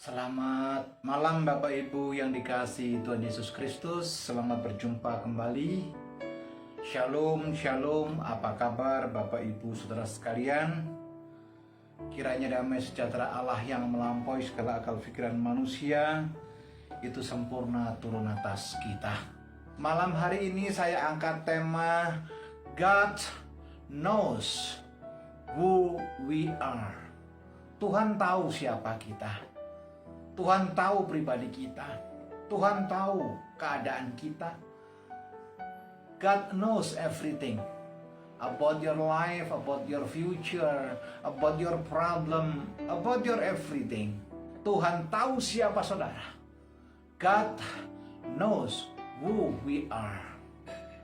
Selamat malam Bapak Ibu yang dikasihi Tuhan Yesus Kristus. Selamat berjumpa kembali. Shalom, shalom. Apa kabar Bapak Ibu Saudara sekalian? Kiranya damai sejahtera Allah yang melampaui segala akal pikiran manusia itu sempurna turun atas kita. Malam hari ini saya angkat tema God knows who we are. Tuhan tahu siapa kita. Tuhan tahu pribadi kita. Tuhan tahu keadaan kita. God knows everything about your life, about your future, about your problem, about your everything. Tuhan tahu siapa saudara. God knows who we are.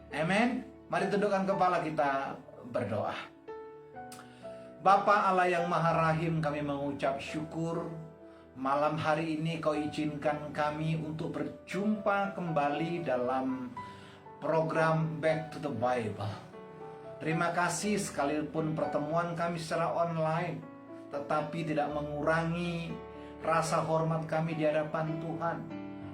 Amen. Mari tundukkan kepala kita berdoa. Bapa Allah yang Maha Rahim, kami mengucap syukur. Malam hari ini Kau izinkan kami untuk berjumpa kembali dalam program Back to the Bible. Terima kasih sekalipun pertemuan kami secara online, tetapi tidak mengurangi rasa hormat kami di hadapan Tuhan.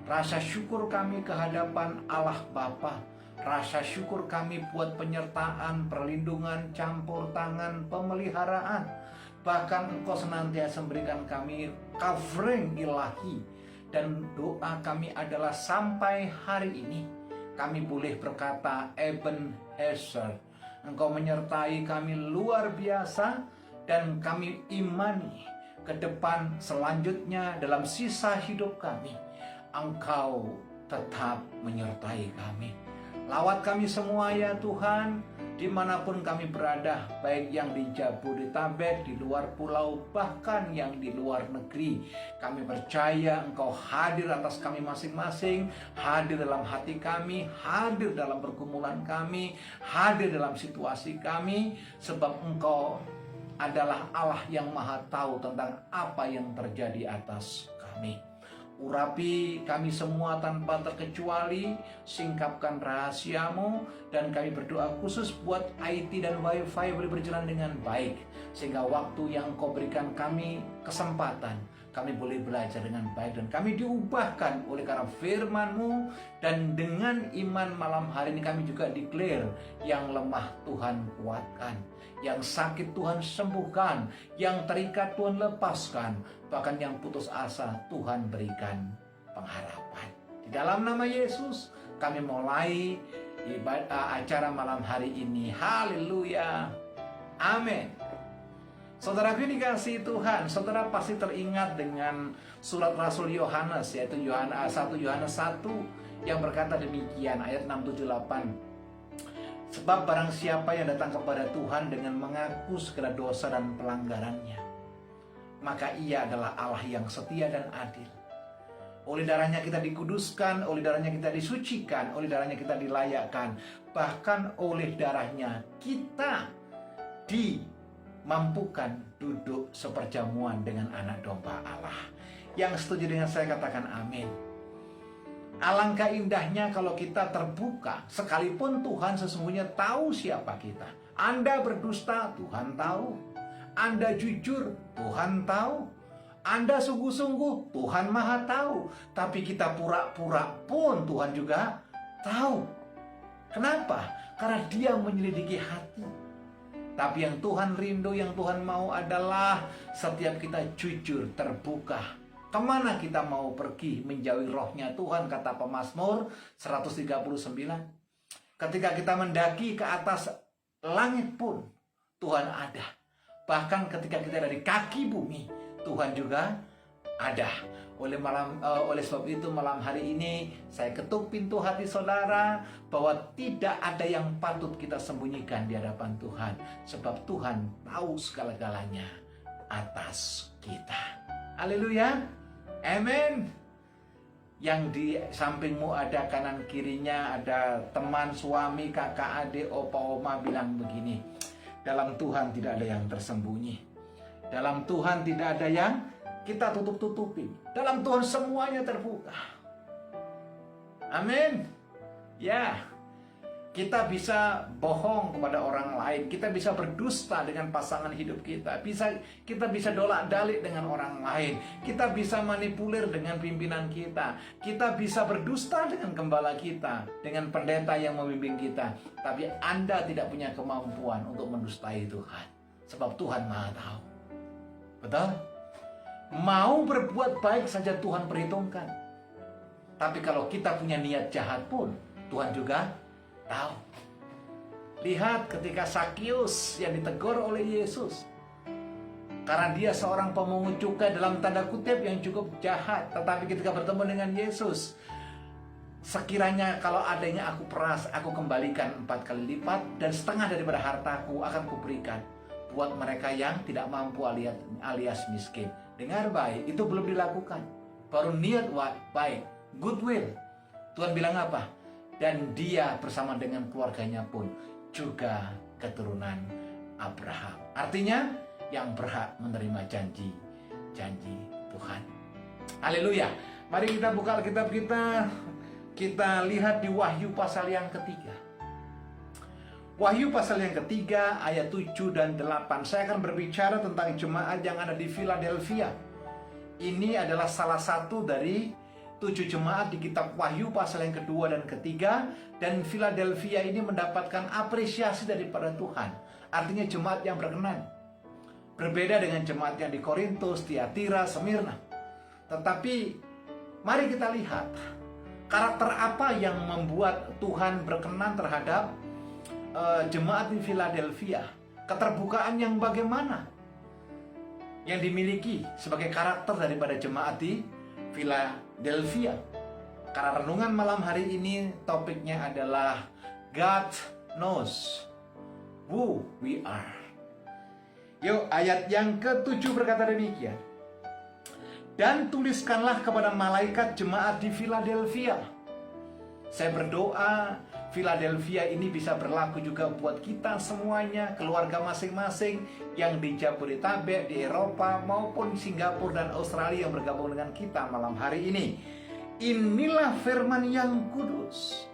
Rasa syukur kami ke hadapan Allah Bapa. Rasa syukur kami buat penyertaan, perlindungan, campur tangan, pemeliharaan. Bahkan Engkau senantiasa memberikan kami covering ilahi. Dan doa kami adalah sampai hari ini kami boleh berkata Ebenezer, Engkau menyertai kami luar biasa. Dan kami imani ke depan selanjutnya dalam sisa hidup kami Engkau tetap menyertai kami. Lawat kami semua ya Tuhan, dimanapun kami berada, baik yang di Jabodetabek, di luar pulau, bahkan yang di luar negeri. Kami percaya Engkau hadir atas kami masing-masing, hadir dalam hati kami, hadir dalam pergumulan kami, hadir dalam situasi kami, sebab Engkau adalah Allah yang Maha tahu tentang apa yang terjadi atas kami. Urapi kami semua tanpa terkecuali, singkapkan rahasiamu, dan kami berdoa khusus buat IT dan WiFi boleh berjalan dengan baik, sehingga waktu yang Kau berikan kami kesempatan, kami boleh belajar dengan baik, dan kami diubahkan oleh karena firman-Mu. Dan dengan iman malam hari ini kami juga declare, yang lemah Tuhan kuatkan, yang sakit Tuhan sembuhkan, yang terikat Tuhan lepaskan, bahkan yang putus asa Tuhan berikan pengharapan. Di dalam nama Yesus kami mulai acara malam hari ini. Haleluya. Amin. Saudaraku dikasihi Tuhan, saudara pasti teringat dengan surat Rasul Yohanes, yaitu 1 Yohanes 1 yang berkata demikian, ayat 6-7-8. Sebab barang siapa yang datang kepada Tuhan dengan mengaku segala dosa dan pelanggarannya, maka ia adalah Allah yang setia dan adil. Oleh darahnya kita dikuduskan, oleh darahnya kita disucikan, oleh darahnya kita dilayakkan, bahkan oleh darahnya kita dimampukan duduk seperjamuan dengan anak domba Allah. Yang setuju dengan saya katakan amin. Alangkah indahnya kalau kita terbuka, sekalipun Tuhan sesungguhnya tahu siapa kita. Anda berdusta, Tuhan tahu. Anda jujur, Tuhan tahu. Anda sungguh-sungguh, Tuhan Maha tahu. Tapi kita pura-pura pun Tuhan juga tahu. Kenapa? Karena Dia menyelidiki hati. Tapi yang Tuhan rindu, yang Tuhan mau adalah setiap kita jujur, terbuka. Kemana kita mau pergi menjauhi rohnya Tuhan, kata pemazmur 139. Ketika kita mendaki ke atas langit pun Tuhan ada. Bahkan ketika kita ada di kaki bumi, Tuhan juga ada. Oleh sebab itu malam hari ini saya ketuk pintu hati saudara bahwa tidak ada yang patut kita sembunyikan di hadapan Tuhan, sebab Tuhan tahu segala-galanya atas kita. Haleluya. Amen. Yang di sampingmu ada, kanan kirinya ada teman, suami, kakak, adik, opa, oma bilang begini, dalam Tuhan tidak ada yang tersembunyi. Dalam Tuhan tidak ada yang kita tutup-tutupi. Dalam Tuhan semuanya terbuka. Amin. Ya. Kita bisa bohong kepada orang lain, kita bisa berdusta dengan pasangan hidup kita, kita bisa dolak-dalik dengan orang lain, kita bisa manipulir dengan pimpinan kita bisa berdusta dengan gembala kita, dengan pendeta yang membimbing kita. Tapi Anda tidak punya kemampuan untuk mendustai Tuhan, sebab Tuhan Maha tahu. Betul? Mau berbuat baik saja Tuhan perhitungkan. Tapi kalau kita punya niat jahat pun, Tuhan juga tahu. Lihat ketika Sakius yang ditegur oleh Yesus karena dia seorang pemungut cukai dalam tanda kutip yang cukup jahat. Tetapi ketika bertemu dengan Yesus, sekiranya kalau adanya aku peras, aku kembalikan 4 kali lipat, dan setengah daripada hartaku akan kuberikan buat mereka yang tidak mampu alias miskin. Dengar baik, itu belum dilakukan, baru niat baik, goodwill. Tuhan bilang apa? Dan dia bersama dengan keluarganya pun juga keturunan Abraham. Artinya yang berhak menerima janji Tuhan. Haleluya. Mari kita buka Alkitab kita lihat di Wahyu pasal yang ketiga. Wahyu pasal yang ketiga ayat 7 dan 8. Saya akan berbicara tentang jemaat yang ada di Philadelphia. Ini adalah salah satu dari 7 jemaat di kitab Wahyu pasal yang kedua dan ketiga. Dan Philadelphia ini mendapatkan apresiasi daripada Tuhan. Artinya jemaat yang berkenan. Berbeda dengan jemaat yang di Korintus, Tiatira, Smyrna. Tetapi mari kita lihat karakter apa yang membuat Tuhan berkenan terhadap jemaat di Philadelphia. Keterbukaan yang bagaimana yang dimiliki sebagai karakter daripada jemaat di Philadelphia. Karena renungan malam hari ini topiknya adalah God knows who we are. Yuk, ayat yang ke-7 berkata demikian. Dan tuliskanlah kepada malaikat jemaat di Philadelphia. Saya berdoa Philadelphia ini bisa berlaku juga buat kita semuanya, keluarga masing-masing yang di Jabodetabek, di Eropa maupun Singapura dan Australia yang bergabung dengan kita malam hari ini. Inilah firman yang kudus.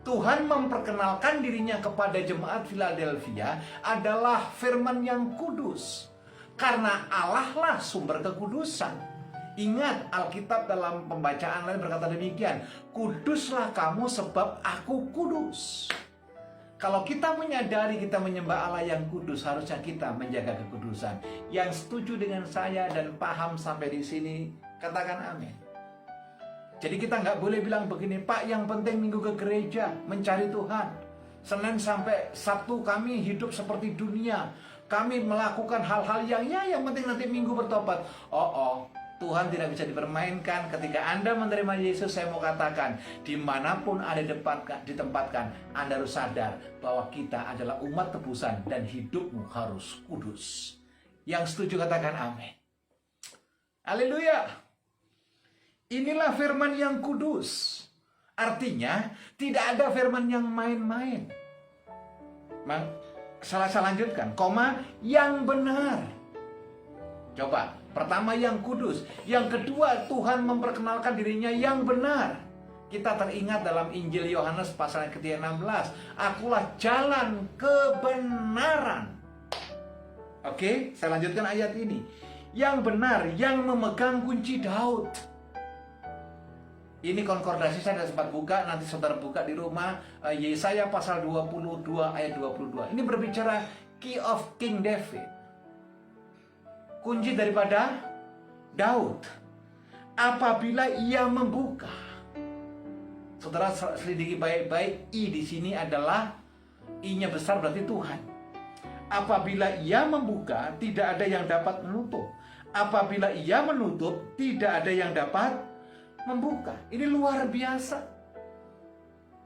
Tuhan memperkenalkan dirinya kepada jemaat Philadelphia adalah firman yang kudus. Karena Allah lah sumber kekudusan. Ingat, Alkitab dalam pembacaan lain berkata demikian, kuduslah kamu sebab aku kudus. Kalau kita menyadari kita menyembah Allah yang kudus, harusnya kita menjaga kekudusan. Yang setuju dengan saya dan paham sampai di sini, katakan amin. Jadi kita nggak boleh bilang begini, Pak, yang penting minggu ke gereja, mencari Tuhan. Senin sampai Sabtu kami hidup seperti dunia. Kami melakukan hal-hal yang penting nanti minggu bertobat. Tuhan tidak bisa dipermainkan. Ketika Anda menerima Yesus, saya mau katakan, dimanapun Anda ditempatkan, Anda harus sadar bahwa kita adalah umat tebusan dan hidupmu harus kudus. Yang setuju katakan amin. Haleluya. Inilah firman yang kudus. Artinya, tidak ada firman yang main-main. Saya lanjutkan, yang benar. Coba, pertama yang kudus. Yang kedua, Tuhan memperkenalkan dirinya yang benar. Kita teringat dalam Injil Yohanes pasal yang ke-16. Akulah jalan kebenaran. Oke, saya lanjutkan ayat ini. Yang benar, yang memegang kunci Daud. Ini konkordasi saya sempat buka, nanti saudara buka di rumah. Yesaya pasal 22 ayat 22. Ini berbicara Key of King David. Kunci daripada Daud. Apabila ia membuka. Saudara selidiki baik-baik, I di sini adalah I-nya besar berarti Tuhan. Apabila ia membuka, tidak ada yang dapat menutup. Apabila ia menutup, tidak ada yang dapat membuka. Ini luar biasa.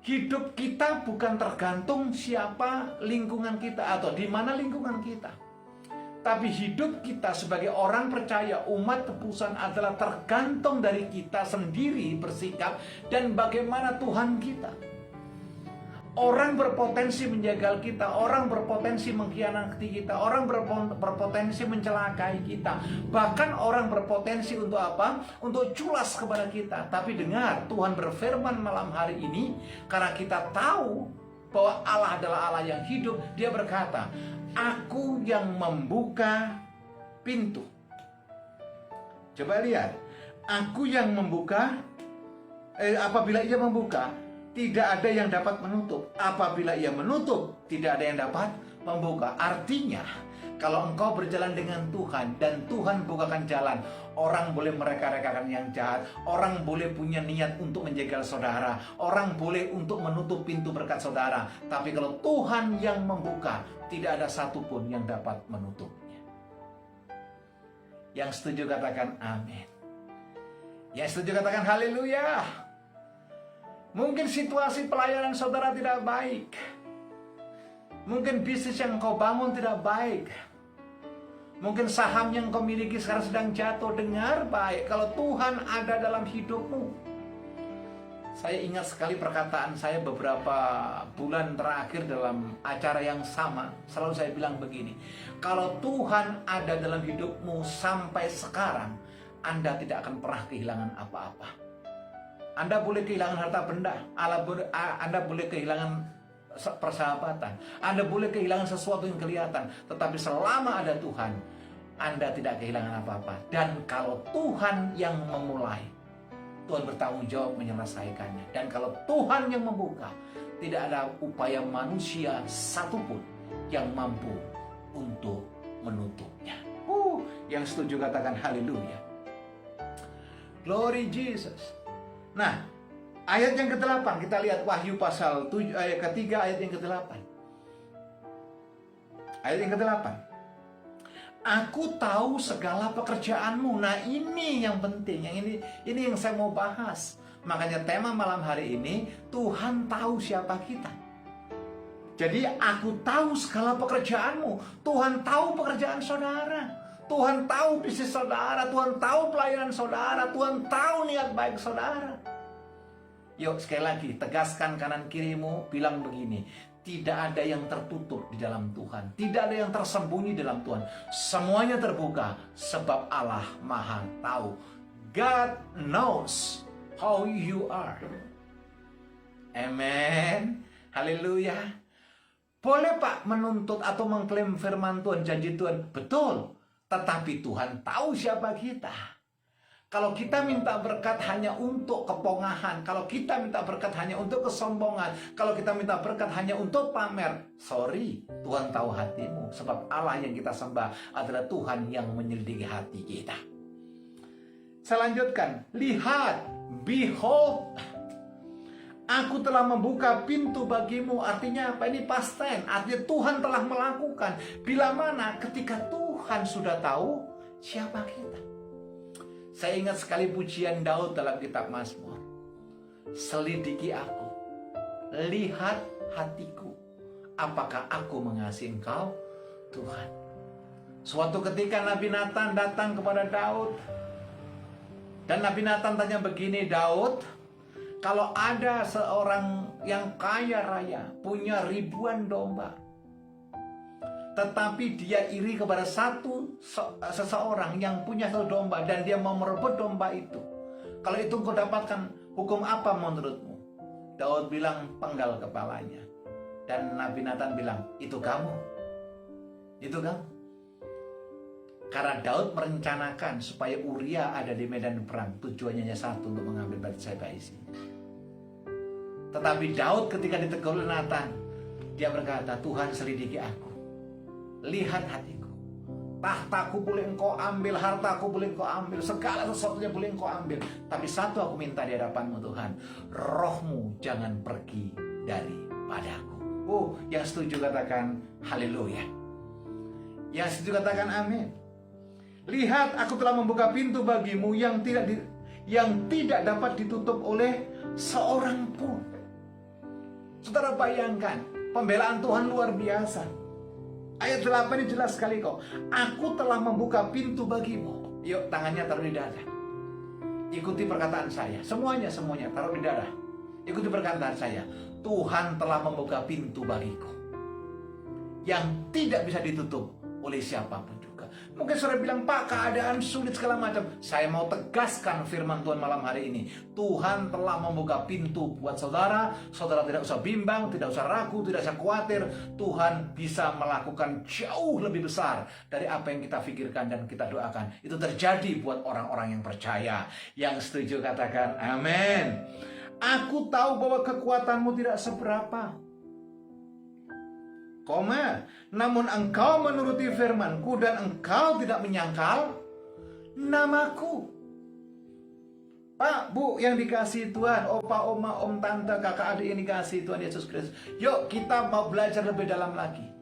Hidup kita bukan tergantung siapa lingkungan kita atau di mana lingkungan kita. Tapi hidup kita sebagai orang percaya, umat tebusan adalah tergantung dari kita sendiri bersikap dan bagaimana Tuhan kita. Orang berpotensi menjagal kita, orang berpotensi mengkhianati kita, orang berpotensi mencelakai kita. Bahkan orang berpotensi untuk apa? Untuk culas kepada kita. Tapi dengar, Tuhan berfirman malam hari ini, karena kita tahu bahwa Allah adalah Allah yang hidup, dia berkata, aku yang membuka pintu. Coba lihat, aku yang membuka, apabila ia membuka, tidak ada yang dapat menutup. Apabila ia menutup, tidak ada yang dapat membuka. Artinya, kalau engkau berjalan dengan Tuhan dan Tuhan bukakan jalan, orang boleh mereka-rekakan yang jahat, orang boleh punya niat untuk menjegal saudara, orang boleh untuk menutup pintu berkat saudara. Tapi kalau Tuhan yang membuka, tidak ada satupun yang dapat menutupnya. Yang setuju katakan amin. Yang setuju katakan haleluya. Mungkin situasi pelayanan saudara tidak baik. Mungkin bisnis yang kau bangun tidak baik. Mungkin saham yang kau miliki sekarang sedang jatuh. Dengar baik, kalau Tuhan ada dalam hidupmu. Saya ingat sekali perkataan saya beberapa bulan terakhir dalam acara yang sama. Selalu saya bilang begini, kalau Tuhan ada dalam hidupmu sampai sekarang, Anda tidak akan pernah kehilangan apa-apa. Anda boleh kehilangan harta benda, Anda boleh kehilangan persahabatan, Anda boleh kehilangan sesuatu yang kelihatan, tetapi selama ada Tuhan, Anda tidak kehilangan apa-apa. Dan kalau Tuhan yang memulai, Tuhan bertanggung jawab menyelesaikannya. Dan kalau Tuhan yang membuka, tidak ada upaya manusia satupun yang mampu untuk menutupnya. Yang setuju katakan haleluya. Glory Jesus. Nah, ayat yang ke-8, kita lihat Wahyu pasal 7, ayat ketiga, ayat yang ke-8. Ayat yang ke-8. Aku tahu segala pekerjaanmu. Nah, ini yang penting, ini yang saya mau bahas. Makanya tema malam hari ini, Tuhan tahu siapa kita. Jadi aku tahu segala pekerjaanmu. Tuhan tahu pekerjaan saudara. Tuhan tahu bisnis saudara. Tuhan tahu pelayanan saudara. Tuhan tahu niat baik saudara. Yuk sekali lagi, tegaskan kanan kirimu, bilang begini, tidak ada yang tertutup di dalam Tuhan, tidak ada yang tersembunyi dalam Tuhan. Semuanya terbuka sebab Allah Maha tahu. God knows how you are. Amen. Haleluya. Boleh Pak menuntut atau mengklaim firman Tuhan, janji Tuhan, betul. Tetapi Tuhan tahu siapa kita. Kalau kita minta berkat hanya untuk kepongahan, kalau kita minta berkat hanya untuk kesombongan, kalau kita minta berkat hanya untuk pamer, sorry, Tuhan tahu hatimu. Sebab Allah yang kita sembah adalah Tuhan yang menyelidiki hati kita. Saya lanjutkan, lihat, behold, aku telah membuka pintu bagimu. Artinya apa? Ini past tense, artinya Tuhan telah melakukan. Bila mana? Ketika Tuhan sudah tahu siapa kita. Saya ingat sekali pujian Daud dalam kitab Mazmur. Selidiki aku, lihat hatiku, apakah aku mengasihi Engkau, Tuhan. Suatu ketika Nabi Nathan datang kepada Daud, dan Nabi Nathan tanya begini, Daud, kalau ada seorang yang kaya raya, punya ribuan domba, tetapi dia iri kepada seseorang yang punya satu domba, dan dia mau merebut domba itu. Kalau itu kau dapatkan, hukum apa menurutmu? Daud bilang, penggal kepalanya. Dan Nabi Nathan bilang, itu kamu. Itu kamu. Karena Daud merencanakan supaya Uria ada di medan perang. Tujuannya hanya satu, untuk mengambil Batseba isi. Tetapi Daud ketika ditegur oleh Nathan, dia berkata, Tuhan selidiki aku. Lihat hatiku, tahtaku boleh engkau ambil, hartaku boleh engkau ambil, segala sesuatunya boleh engkau ambil. Tapi satu aku minta di hadapanmu Tuhan, rohmu jangan pergi daripadaku. Yang setuju katakan haleluya. Yang setuju katakan amin. Lihat, aku telah membuka pintu bagimu yang tidak dapat ditutup oleh seorang pun. Saudara bayangkan, pembelaan Tuhan luar biasa. Ayat 8 ini jelas sekali kok. Aku telah membuka pintu bagimu. Yuk, tangannya taruh di dada. Ikuti perkataan saya. Semuanya taruh di dada. Ikuti perkataan saya. Tuhan telah membuka pintu bagiku yang tidak bisa ditutup oleh siapapun juga. Mungkin saudara bilang, Pak, keadaan sulit segala macam. Saya mau tegaskan firman Tuhan malam hari ini. Tuhan telah membuka pintu buat saudara. Saudara tidak usah bimbang, tidak usah ragu, tidak usah khawatir. Tuhan bisa melakukan jauh lebih besar dari apa yang kita pikirkan dan kita doakan. Itu terjadi buat orang-orang yang percaya. Yang setuju katakan amin. Aku tahu bahwa kekuatanmu tidak seberapa. Namun engkau menuruti firman-Ku dan engkau tidak menyangkal namaku. Pak, Bu yang dikasihi Tuhan, opa, oma, om, tante, kakak, adik yang dikasihi Tuhan Yesus Kristus. Yuk kita mau belajar lebih dalam lagi.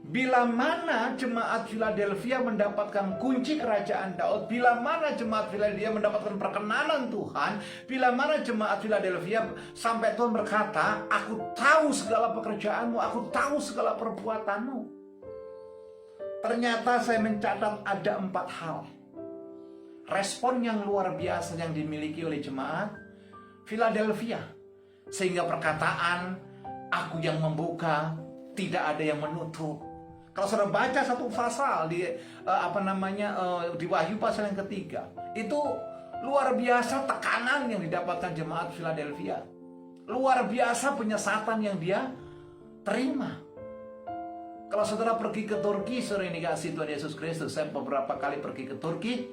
Bila mana jemaat Philadelphia mendapatkan kunci kerajaan Daud, bila mana jemaat Philadelphia mendapatkan perkenanan Tuhan, bila mana jemaat Philadelphia sampai Tuhan berkata, aku tahu segala pekerjaanmu, aku tahu segala perbuatanmu. Ternyata saya mencatat ada 4 hal. Respon yang luar biasa yang dimiliki oleh jemaat Philadelphia. Sehingga perkataan, aku yang membuka, tidak ada yang menutup. Kalau saudara baca satu pasal di di Wahyu pasal yang ketiga, itu luar biasa tekanan yang didapatkan jemaat Philadelphia. Luar biasa penyesatan yang dia terima. Kalau saudara pergi ke Turki, saudara ini kasih Tuhan Yesus Kristus. Saya beberapa kali pergi ke Turki.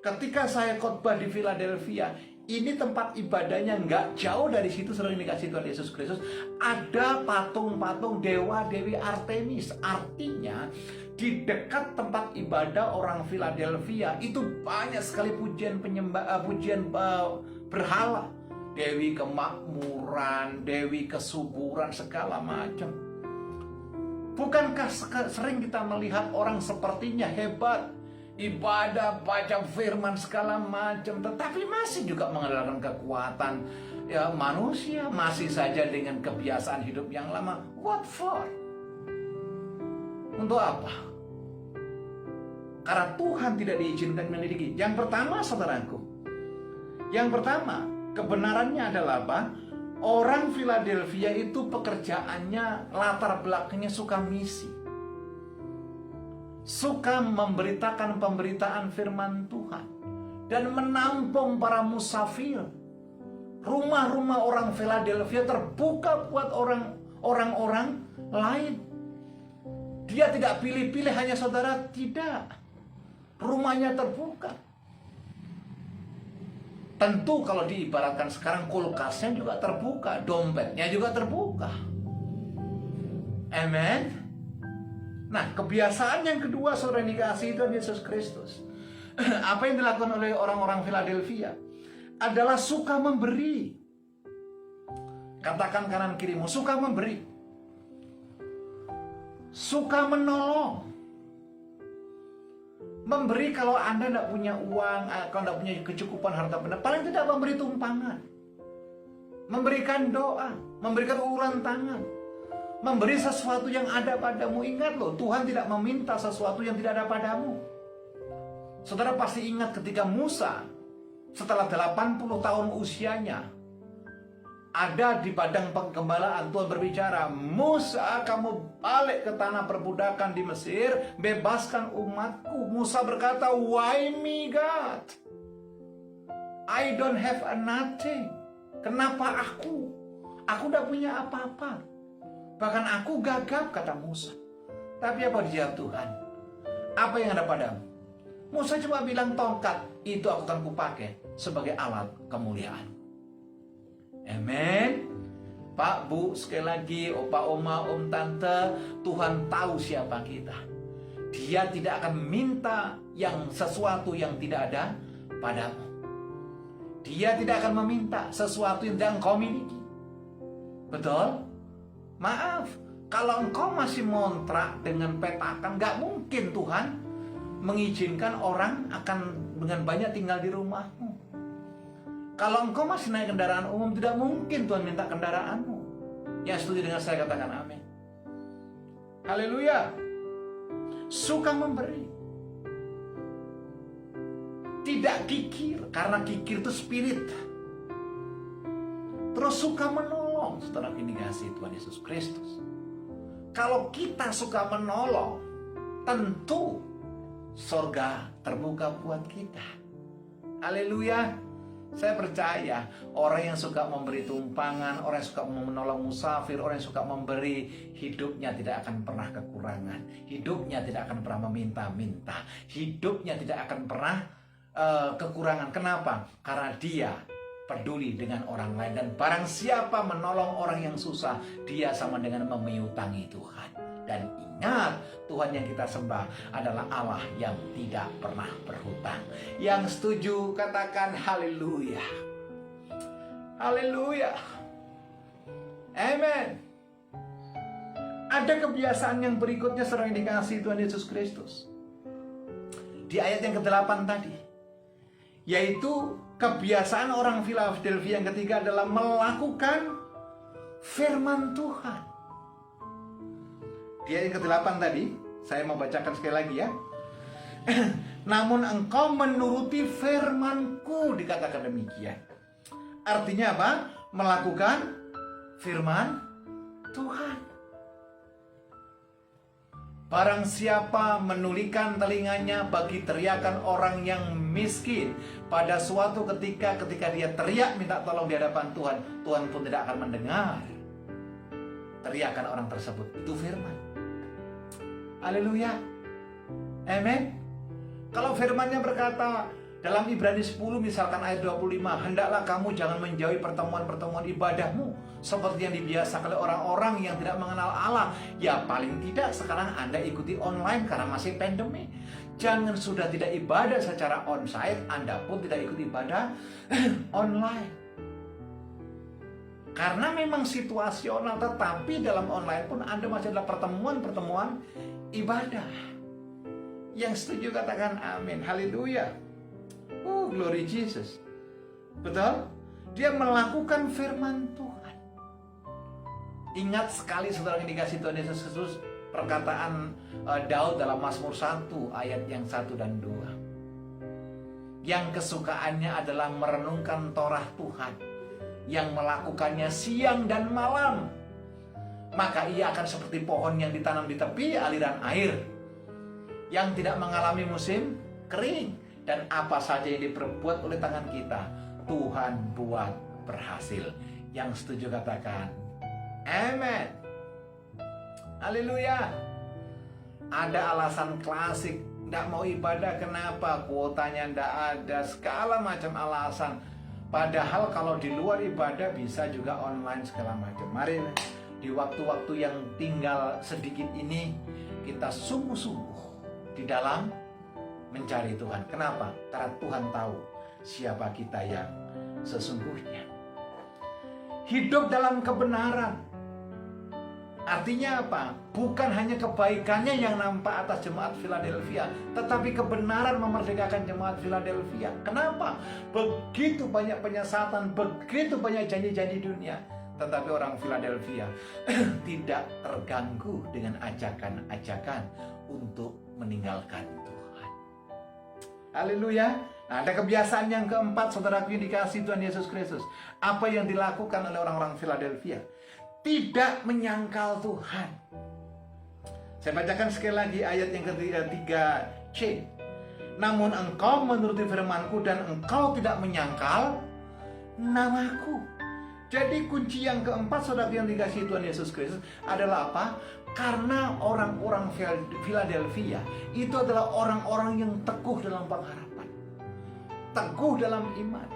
Ketika saya khotbah di Philadelphia, ini tempat ibadahnya nggak jauh dari situ, saudara yang dikasih Tuhan Yesus Kristus. Ada patung-patung dewa Dewi Artemis. Artinya di dekat tempat ibadah orang Philadelphia itu banyak sekali pujian berhala. Dewi kemakmuran, Dewi kesuburan, segala macam. Bukankah sering kita melihat orang sepertinya hebat, ibadah, baca firman segala macam, tetapi masih juga mengandalkan kekuatan ya manusia, masih saja dengan kebiasaan hidup yang lama. What for? Untuk apa? Karena Tuhan tidak diizinkan menyelidiki. Yang pertama, saudaraku, yang pertama, kebenarannya adalah apa? Orang Philadelphia itu pekerjaannya, latar belakangnya suka misi, suka memberitakan pemberitaan firman Tuhan dan menampung para musafir. Rumah-rumah orang Philadelphia terbuka buat orang-orang lain. Dia tidak pilih-pilih hanya saudara, tidak. Rumahnya terbuka. Tentu kalau diibaratkan sekarang, kulkasnya juga terbuka, dompetnya juga terbuka. Amen. Nah, kebiasaan yang kedua, saudara yang dikasihi Tuhan Yesus Kristus, apa yang dilakukan oleh orang-orang Philadelphia adalah suka memberi. Katakan kanan kirimu, suka memberi, suka menolong. Memberi kalau Anda tidak punya uang, kalau tidak punya kecukupan harta benda, paling tidak memberi tumpangan, memberikan doa, memberikan uluran tangan, memberi sesuatu yang ada padamu. Ingat loh, Tuhan tidak meminta sesuatu yang tidak ada padamu. Saudara pasti ingat ketika Musa setelah 80 tahun usianya ada di padang penggembala, Tuhan berbicara, Musa, kamu balik ke tanah perbudakan di Mesir, bebaskan umatku. Musa berkata, why me God? I don't have a nothing. Kenapa aku? Aku tidak punya apa-apa. Bahkan aku gagap, kata Musa. Tapi apa dijawab Tuhan? Apa yang ada padamu? Musa cuma bilang, tongkat itu aku akan kupakai sebagai alat kemuliaan. Amen. Pak, Bu, sekali lagi, opa, oma, om, tante, Tuhan tahu siapa kita. Dia tidak akan minta sesuatu yang tidak ada padamu. Dia tidak akan meminta sesuatu yang tidak engkau miliki. Betul? Maaf, kalau engkau masih ngontrak dengan petakan, gak mungkin Tuhan mengizinkan orang akan dengan banyak tinggal di rumahmu. Kalau engkau masih naik kendaraan umum, tidak mungkin Tuhan minta kendaraanmu. Yang setuju dengan saya katakan amin. Haleluya. Suka memberi, tidak kikir, karena kikir itu spirit. Terus suka menolong, saudara ini kasih Tuhan Yesus Kristus. Kalau kita suka menolong, tentu sorga terbuka buat kita. Haleluya. Saya percaya orang yang suka memberi tumpangan, orang yang suka menolong musafir, orang yang suka memberi, hidupnya tidak akan pernah kekurangan. Hidupnya tidak akan pernah meminta-minta. Hidupnya tidak akan pernah kekurangan. Kenapa? Karena dia peduli dengan orang lain. Dan barang siapa menolong orang yang susah, dia sama dengan memiutangi Tuhan. Dan ingat, Tuhan yang kita sembah adalah Allah yang tidak pernah berhutang. Yang setuju katakan haleluya. Haleluya. Amen. Ada kebiasaan yang berikutnya sering dikasih Tuhan Yesus Kristus. Di ayat yang ke-8 tadi, yaitu kebiasaan orang Philadelphia yang ketiga adalah melakukan firman Tuhan. Di ayat yang ke-8 tadi, saya mau bacakan sekali lagi ya. Namun engkau menuruti firman-Ku, dikatakan demikian. Artinya apa? Melakukan firman Tuhan. Barang siapa menulikan telinganya bagi teriakan orang yang miskin, pada suatu ketika dia teriak minta tolong di hadapan Tuhan, Tuhan pun tidak akan mendengar teriakan orang tersebut. Itu firman. Haleluya. Amen. Kalau firmannya berkata dalam Ibrani 10 misalkan ayat 25, hendaklah kamu jangan menjauhi pertemuan-pertemuan ibadahmu seperti yang dibiasakan oleh orang-orang yang tidak mengenal Allah. Ya paling tidak sekarang Anda ikuti online karena masih pandemi. Jangan sudah tidak ibadah secara onsite, Anda pun tidak ikut ibadah online. Karena memang situasional, tetapi dalam online pun Anda masih adalah pertemuan-pertemuan ibadah. Yang setuju katakan amin. Haleluya. Glory Jesus. Betul? Dia melakukan firman Tuhan. Ingat sekali saudara yang dikasih Tuhan Yesus Kristus, perkataan Daud dalam Mazmur 1 ayat yang 1 dan 2. Yang kesukaannya adalah merenungkan Torah Tuhan, yang melakukannya siang dan malam. Maka ia akan seperti pohon yang ditanam di tepi aliran air, yang tidak mengalami musim kering. Dan apa saja yang diperbuat oleh tangan kita, Tuhan buat berhasil. Yang setuju katakan amen. Haleluya. Ada alasan klasik tidak mau ibadah, kenapa? Kuotanya tidak ada, segala macam alasan. Padahal kalau di luar ibadah bisa juga online segala macam. Mari di waktu-waktu yang tinggal sedikit ini kita sungguh-sungguh di dalam mencari Tuhan. Kenapa? Karena Tuhan tahu siapa kita yang sesungguhnya. Hidup dalam kebenaran. Artinya apa? Bukan hanya kebaikannya yang nampak atas jemaat Philadelphia, tetapi kebenaran memerdekakan jemaat Philadelphia. Kenapa? Begitu banyak penyesatan, begitu banyak janji-janji dunia, tetapi orang Philadelphia tidak terganggu dengan ajakan-ajakan untuk meninggalkan Tuhan. Haleluya. Nah, ada kebiasaan yang keempat, saudaraku yang dikasihi Tuhan Yesus Kristus. Apa yang dilakukan oleh orang-orang Philadelphia? Tidak menyangkal Tuhan. Saya bacakan sekali lagi ayat yang ketiga C. Namun engkau menuruti firman-Ku dan engkau tidak menyangkal nama-Ku. Jadi kunci yang keempat, saudara yang dikasihi Tuhan Yesus Kristus, adalah apa? Karena orang-orang Philadelphia itu adalah orang-orang yang teguh dalam pengharapan, teguh dalam iman.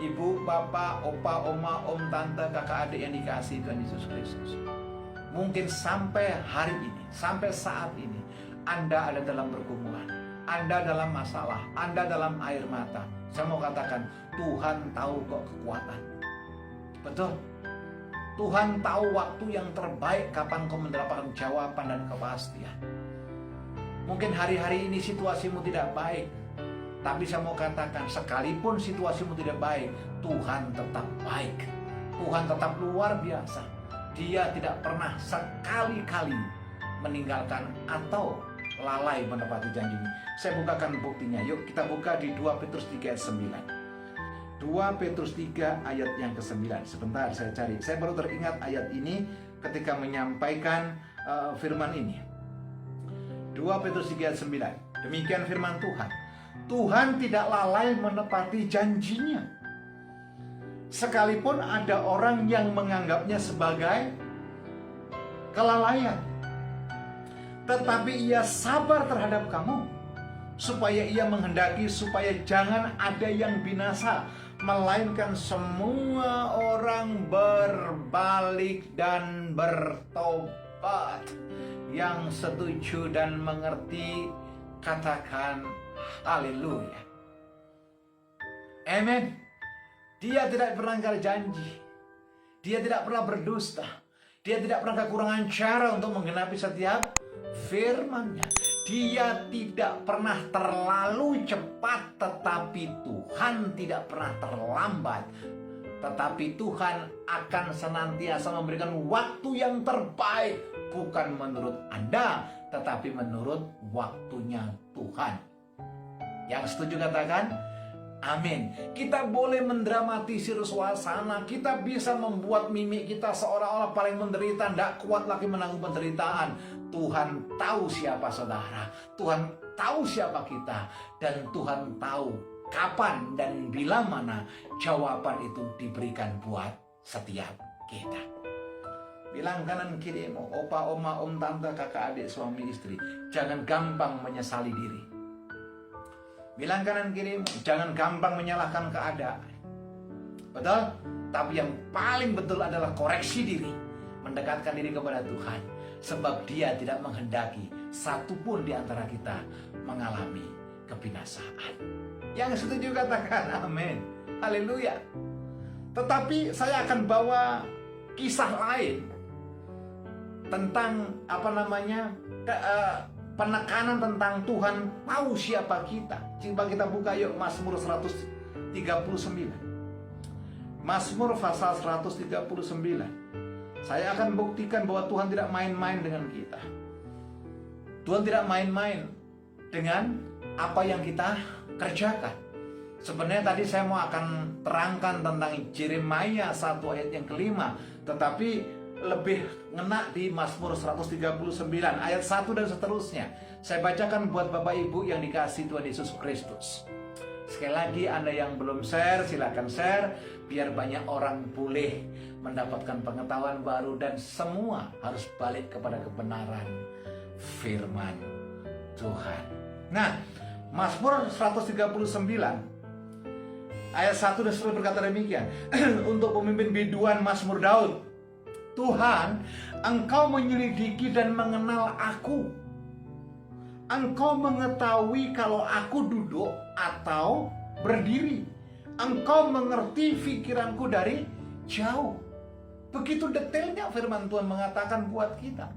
Ibu, bapak, opa, oma, om, tante, kakak, adik yang dikasihi Tuhan Yesus Kristus, mungkin sampai hari ini, sampai saat ini, Anda ada dalam pergumulan, Anda dalam masalah, Anda dalam air mata. Saya mau katakan, Tuhan tahu kok kekuatan. Betul. Tuhan tahu waktu yang terbaik kapan kau mendapatkan jawaban dan kepastian. Mungkin hari-hari ini situasimu tidak baik, tapi saya mau katakan, sekalipun situasimu tidak baik, Tuhan tetap baik. Tuhan tetap luar biasa. Dia tidak pernah sekali-kali meninggalkan atau lalai menepati janjinya. Saya bukakan buktinya. Yuk kita buka di 2 Petrus 3 ayat 9. 2 Petrus 3 ayat yang ke-9. Sebentar saya cari. Saya baru teringat ayat ini ketika menyampaikan firman ini. 2 Petrus 3 ayat 9. Demikian firman Tuhan. Tuhan tidak lalai menepati janjinya. Sekalipun ada orang yang menganggapnya sebagai kelalaian, tetapi ia sabar terhadap kamu, supaya ia menghendaki supaya jangan ada yang binasa, melainkan semua orang berbalik dan bertobat. Yang setuju dan mengerti, katakan haleluya. Amin. Dia tidak pernah ingkar janji. Dia tidak pernah berdusta. Dia tidak pernah kekurangan cara untuk menggenapi setiap firman-Nya. Dia tidak pernah terlalu cepat, tetapi Tuhan tidak pernah terlambat. Tetapi Tuhan akan senantiasa memberikan waktu yang terbaik, bukan menurut Anda, tetapi menurut waktunya Tuhan. Yang setuju katakan amin. Kita boleh mendramatisir suasana, kita bisa membuat mimik kita seolah-olah paling menderita, tidak kuat lagi menanggung penderitaan. Tuhan tahu siapa saudara, Tuhan tahu siapa kita, dan Tuhan tahu kapan dan bila mana jawaban itu diberikan buat setiap kita. Bilang kanan kirimu, opa, oma, om, tante, kakak, adik, suami, istri, jangan gampang menyesali diri. Bilang kanan kirimu, jangan gampang menyalahkan keadaan. Betul? Tapi yang paling betul adalah koreksi diri, mendekatkan diri kepada Tuhan, sebab Dia tidak menghendaki satupun di antara kita mengalami kebinasaan. Yang setuju katakan amin. Haleluya. Tetapi saya akan bawa kisah lain tentang penekanan tentang Tuhan tahu siapa kita. Coba kita buka yuk Mazmur 139. Mazmur pasal 139. Saya akan buktikan bahwa Tuhan tidak main-main dengan kita. Tuhan tidak main-main dengan apa yang kita kerjakan. Sebenarnya tadi saya mau akan terangkan tentang Yeremia 1 ayat yang kelima, tetapi lebih ngena di Mazmur 139 ayat 1 dan seterusnya. Saya bacakan buat Bapak Ibu yang dikasihi Tuhan Yesus Kristus. Sekali lagi, Anda yang belum share, silakan share biar banyak orang boleh mendapatkan pengetahuan baru, dan semua harus balik kepada kebenaran firman Tuhan. Nah, Mazmur 139 ayat 1 dan seterusnya berkata demikian. Untuk pemimpin biduan Mazmur Daud. Tuhan, Engkau menyelidiki dan mengenal aku. Engkau mengetahui kalau aku duduk atau berdiri. Engkau mengerti pikiranku dari jauh. Begitu detailnya firman Tuhan mengatakan buat kita.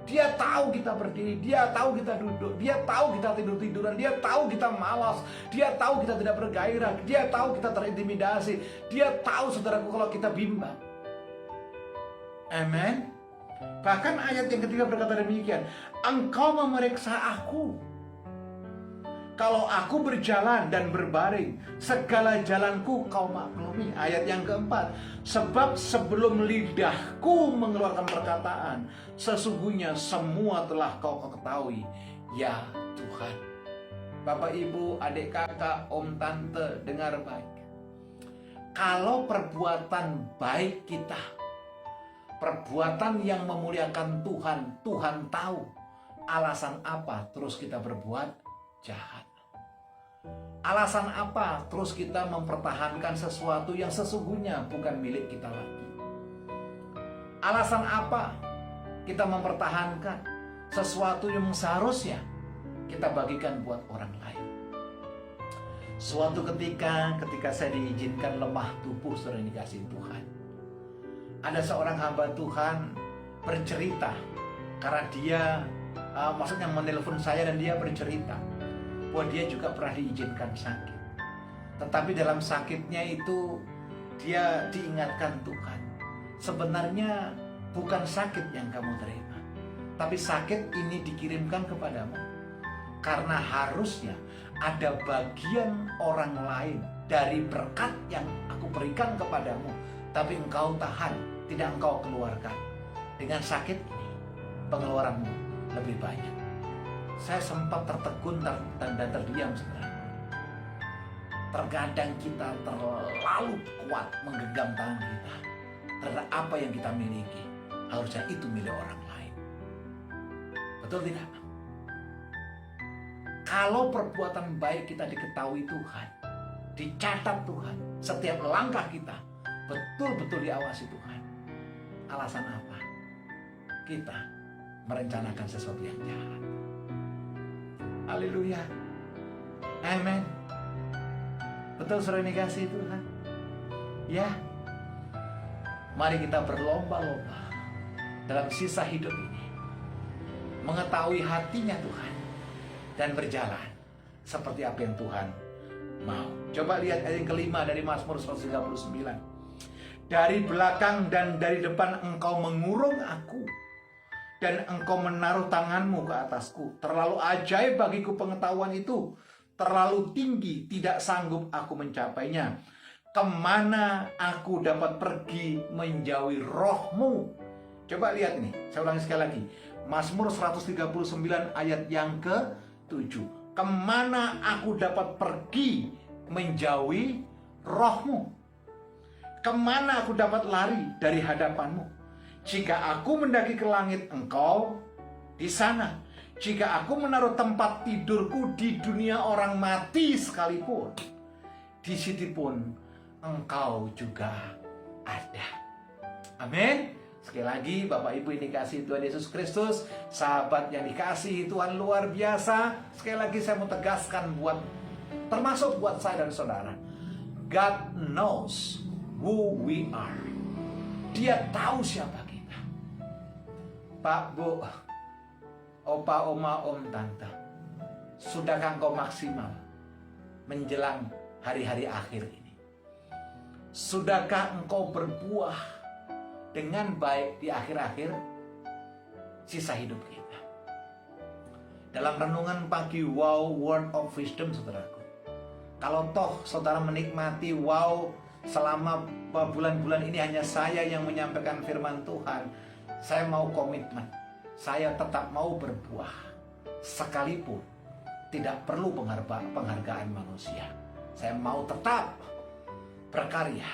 Dia tahu kita berdiri, Dia tahu kita duduk, Dia tahu kita tidur-tiduran, Dia tahu kita malas, Dia tahu kita tidak bergairah, Dia tahu kita terintimidasi, Dia tahu saudaraku kalau kita bimbang. Amen. Bahkan ayat yang ketiga berkata demikian, Engkau memeriksa aku. Kalau aku berjalan dan berbaring, segala jalanku Kau maklumi. Ayat yang keempat, sebab sebelum lidahku mengeluarkan perkataan, sesungguhnya semua telah Kau ketahui, ya Tuhan. Bapak, Ibu, adik, kakak, om, tante, dengar baik. Kalau perbuatan baik kita, perbuatan yang memuliakan Tuhan, Tuhan tahu alasan apa terus kita berbuat jahat. Alasan apa terus kita mempertahankan sesuatu yang sesungguhnya bukan milik kita lagi. Alasan apa kita mempertahankan sesuatu yang seharusnya kita bagikan buat orang lain. Suatu ketika saya diizinkan lemah tubuh, saudara dikasih Tuhan, ada seorang hamba Tuhan bercerita, karena dia maksudnya menelpon saya dan dia bercerita bahwa dia juga pernah diizinkan sakit. Tetapi dalam sakitnya itu dia diingatkan Tuhan, sebenarnya bukan sakit yang kamu terima, tapi sakit ini dikirimkan kepadamu karena harusnya ada bagian orang lain dari berkat yang aku berikan kepadamu, tapi engkau tahan, tidak engkau keluarkan. Dengan sakit ini pengeluaranmu lebih banyak. Saya sempat tertegun dan terdiam, saudara. Terkadang kita terlalu kuat menggenggam tangan kita terhadap apa yang kita miliki. Harusnya itu milik orang lain. Betul tidak? Kalau perbuatan baik kita diketahui Tuhan, dicatat Tuhan, setiap langkah kita betul-betul diawasi Tuhan. Alasan apa? Kita merencanakan sesuatu yang jahat. Haleluya. Amin. Betul, saudara dikasih Tuhan. Ya. Mari kita berlomba-lomba dalam sisa hidup ini mengetahui hatinya Tuhan dan berjalan seperti apa yang Tuhan mau. Coba lihat ayat yang kelima dari Mazmur 139. Dari belakang dan dari depan engkau mengurung aku, dan engkau menaruh tanganmu ke atasku. Terlalu ajaib bagiku pengetahuan itu, terlalu tinggi, tidak sanggup aku mencapainya. Kemana aku dapat pergi menjauhi rohmu? Coba lihat ini, saya ulangi sekali lagi. Mazmur 139 ayat yang ke-7. Kemana aku dapat pergi menjauhi rohmu? Kemana aku dapat lari dari hadapanmu? Jika aku mendaki ke langit, engkau di sana. Jika aku menaruh tempat tidurku di dunia orang mati sekalipun, di situ pun engkau juga ada. Amin. Sekali lagi, Bapak Ibu yang dikasihi Tuhan Yesus Kristus, sahabat yang dikasihi Tuhan luar biasa, sekali lagi saya mau tegaskan termasuk buat saya dan saudara, God knows who we are. Dia tahu siapa kita. Pak, Bu, Opa, Oma, Om, Tante, sudahkah engkau maksimal menjelang hari-hari akhir ini? Sudahkah engkau berbuah dengan baik di akhir-akhir sisa hidup kita? Dalam renungan pagi Wow Word of Wisdom, saudaraku, kalau toh saudara menikmati Wow selama bulan-bulan ini hanya saya yang menyampaikan firman Tuhan, saya mau komitmen, saya tetap mau berbuah sekalipun tidak perlu penghargaan manusia. Saya mau tetap berkarya.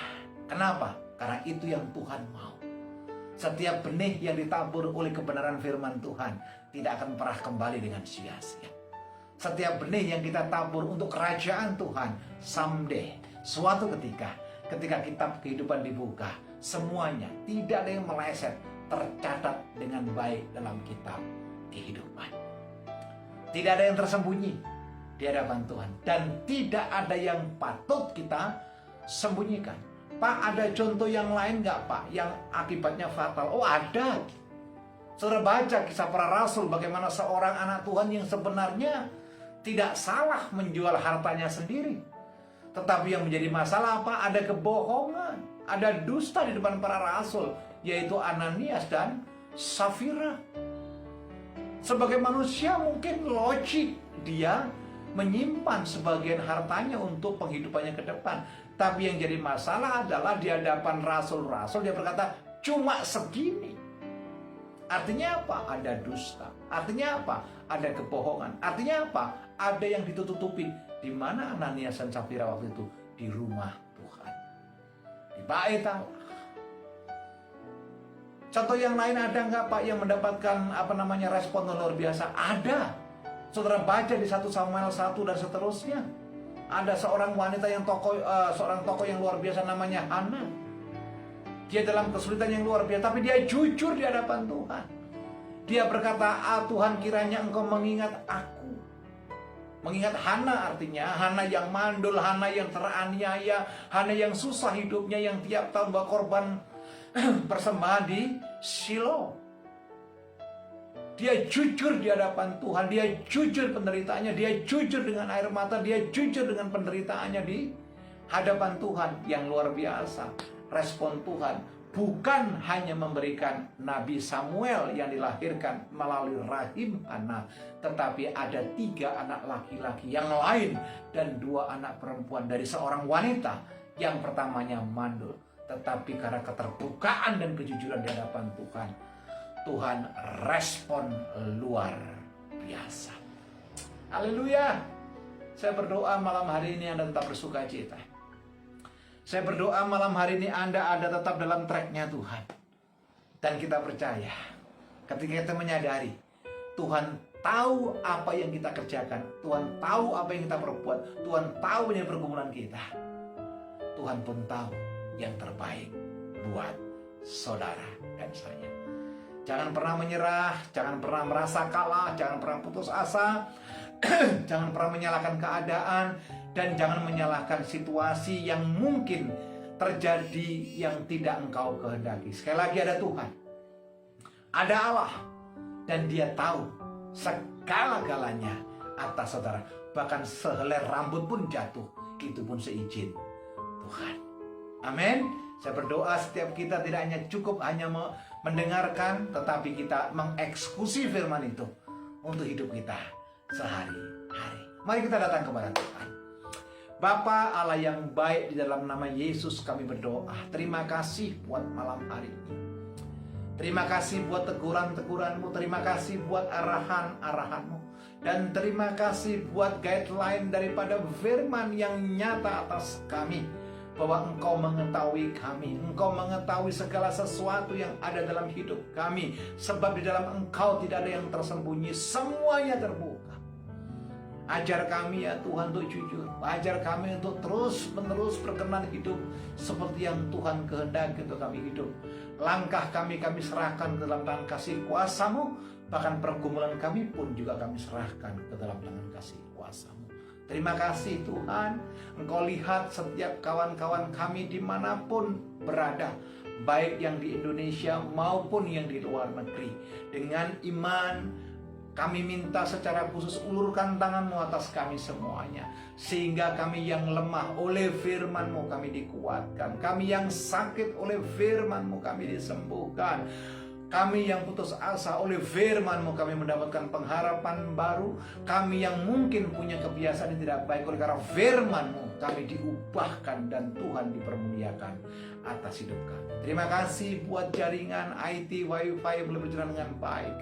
Kenapa? Karena itu yang Tuhan mau. Setiap benih yang ditabur oleh kebenaran firman Tuhan tidak akan pernah kembali dengan sia-sia. Setiap benih yang kita tabur untuk kerajaan Tuhan, someday, suatu ketika kitab kehidupan dibuka, semuanya tidak ada yang meleset, tercatat dengan baik dalam kitab kehidupan. Tidak ada yang tersembunyi di hadapan Tuhan, dan tidak ada yang patut kita sembunyikan. Pak, ada contoh yang lain nggak, Pak, yang akibatnya fatal? Oh, ada. Saudara baca kisah para rasul, bagaimana seorang anak Tuhan yang sebenarnya tidak salah menjual hartanya sendiri, tetapi yang menjadi masalah apa? Ada kebohongan, ada dusta di depan para rasul, yaitu Ananias dan Safira. Sebagai manusia mungkin logik dia menyimpan sebagian hartanya untuk penghidupannya ke depan. Tapi yang jadi masalah adalah di hadapan rasul-rasul dia berkata cuma segini. Artinya apa? Ada dusta. Artinya apa? Ada kebohongan. Artinya apa? Ada yang ditutup-tutupi. Di mana Ananias dan Safira waktu itu? Di rumah Tuhan, di bait Allah. Contoh yang lain ada nggak, Pak, yang mendapatkan respon luar biasa? Ada. Saudara baca di 1 Samuel 1 dan seterusnya. Ada seorang wanita yang seorang tokoh yang luar biasa namanya Hana. Dia dalam kesulitan yang luar biasa, tapi dia jujur di hadapan Tuhan. Dia berkata, Tuhan, kiranya engkau mengingat aku. Mengingat Hana, artinya Hana yang mandul, Hana yang teraniaya, Hana yang susah hidupnya, yang tiap tahun bawa korban persembahan di Shilo. Dia jujur di hadapan Tuhan, dia jujur penderitaannya, dia jujur dengan air mata, dia jujur dengan penderitaannya di hadapan Tuhan. Yang luar biasa, respon Tuhan bukan hanya memberikan Nabi Samuel yang dilahirkan melalui rahim Hana, tetapi ada 3 anak laki-laki yang lain dan 2 anak perempuan dari seorang wanita. Yang pertamanya mandul, tetapi karena keterbukaan dan kejujuran di hadapan Tuhan, Tuhan respon luar biasa. Haleluya. Saya berdoa malam hari ini Anda tetap bersuka cita. Saya berdoa malam hari ini Anda ada tetap dalam tracknya Tuhan. Dan kita percaya, ketika kita menyadari, Tuhan tahu apa yang kita kerjakan, Tuhan tahu apa yang kita perbuat, Tuhan tahu yang pergumulan kita. Tuhan pun tahu yang terbaik buat saudara dan saya. Jangan pernah menyerah, jangan pernah merasa kalah, jangan pernah putus asa, jangan pernah menyalahkan keadaan, dan jangan menyalahkan situasi yang mungkin terjadi yang tidak engkau kehendaki. Sekali lagi ada Tuhan, ada Allah, dan Dia tahu segala-galanya atas saudara. Bahkan sehelai rambut pun jatuh, itu pun seizin Tuhan. Amin. Saya berdoa setiap kita tidak hanya cukup hanya mendengarkan, tetapi kita mengeksekusi firman itu untuk hidup kita sehari-hari. Mari kita datang kepada Tuhan. Bapa Allah yang baik, di dalam nama Yesus kami berdoa. Terima kasih buat malam hari ini. Terima kasih buat teguran-teguran-Mu. Terima kasih buat arahan-arahan-Mu. Dan terima kasih buat guideline daripada firman yang nyata atas kami. Bahwa Engkau mengetahui kami, Engkau mengetahui segala sesuatu yang ada dalam hidup kami. Sebab di dalam Engkau tidak ada yang tersembunyi, semuanya terbuka. Ajar kami ya Tuhan untuk jujur. Ajar kami untuk terus-menerus berkenan hidup seperti yang Tuhan kehendaki untuk kami hidup. Langkah kami serahkan ke dalam tangan kasih kuasa-Mu. Bahkan pergumulan kami pun juga kami serahkan ke dalam tangan kasih kuasa-Mu. Terima kasih Tuhan, Engkau lihat setiap kawan-kawan kami dimanapun berada, baik yang di Indonesia maupun yang di luar negeri. Dengan iman kami minta secara khusus ulurkan tangan-Mu atas kami semuanya, sehingga kami yang lemah oleh firman-Mu kami dikuatkan, kami yang sakit oleh firman-Mu kami disembuhkan, kami yang putus asa oleh firman-Mu kami mendapatkan pengharapan baru. Kami yang mungkin punya kebiasaan yang tidak baik oleh karena firman-Mu kami diubahkan dan Tuhan dipermuliakan atas hidup kami. Terima kasih buat jaringan IT WiFi yang boleh berjalan dengan baik.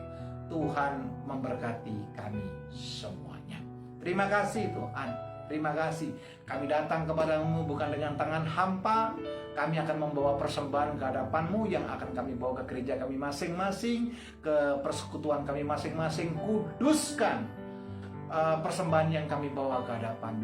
Tuhan memberkati kami semuanya. Terima kasih Tuhan. Terima kasih. Kami datang kepadamu bukan dengan tangan hampa. Kami akan membawa persembahan ke hadapan-Mu yang akan kami bawa ke gereja kami masing-masing, ke persekutuan kami masing-masing. Kuduskan persembahan yang kami bawa ke hadapan.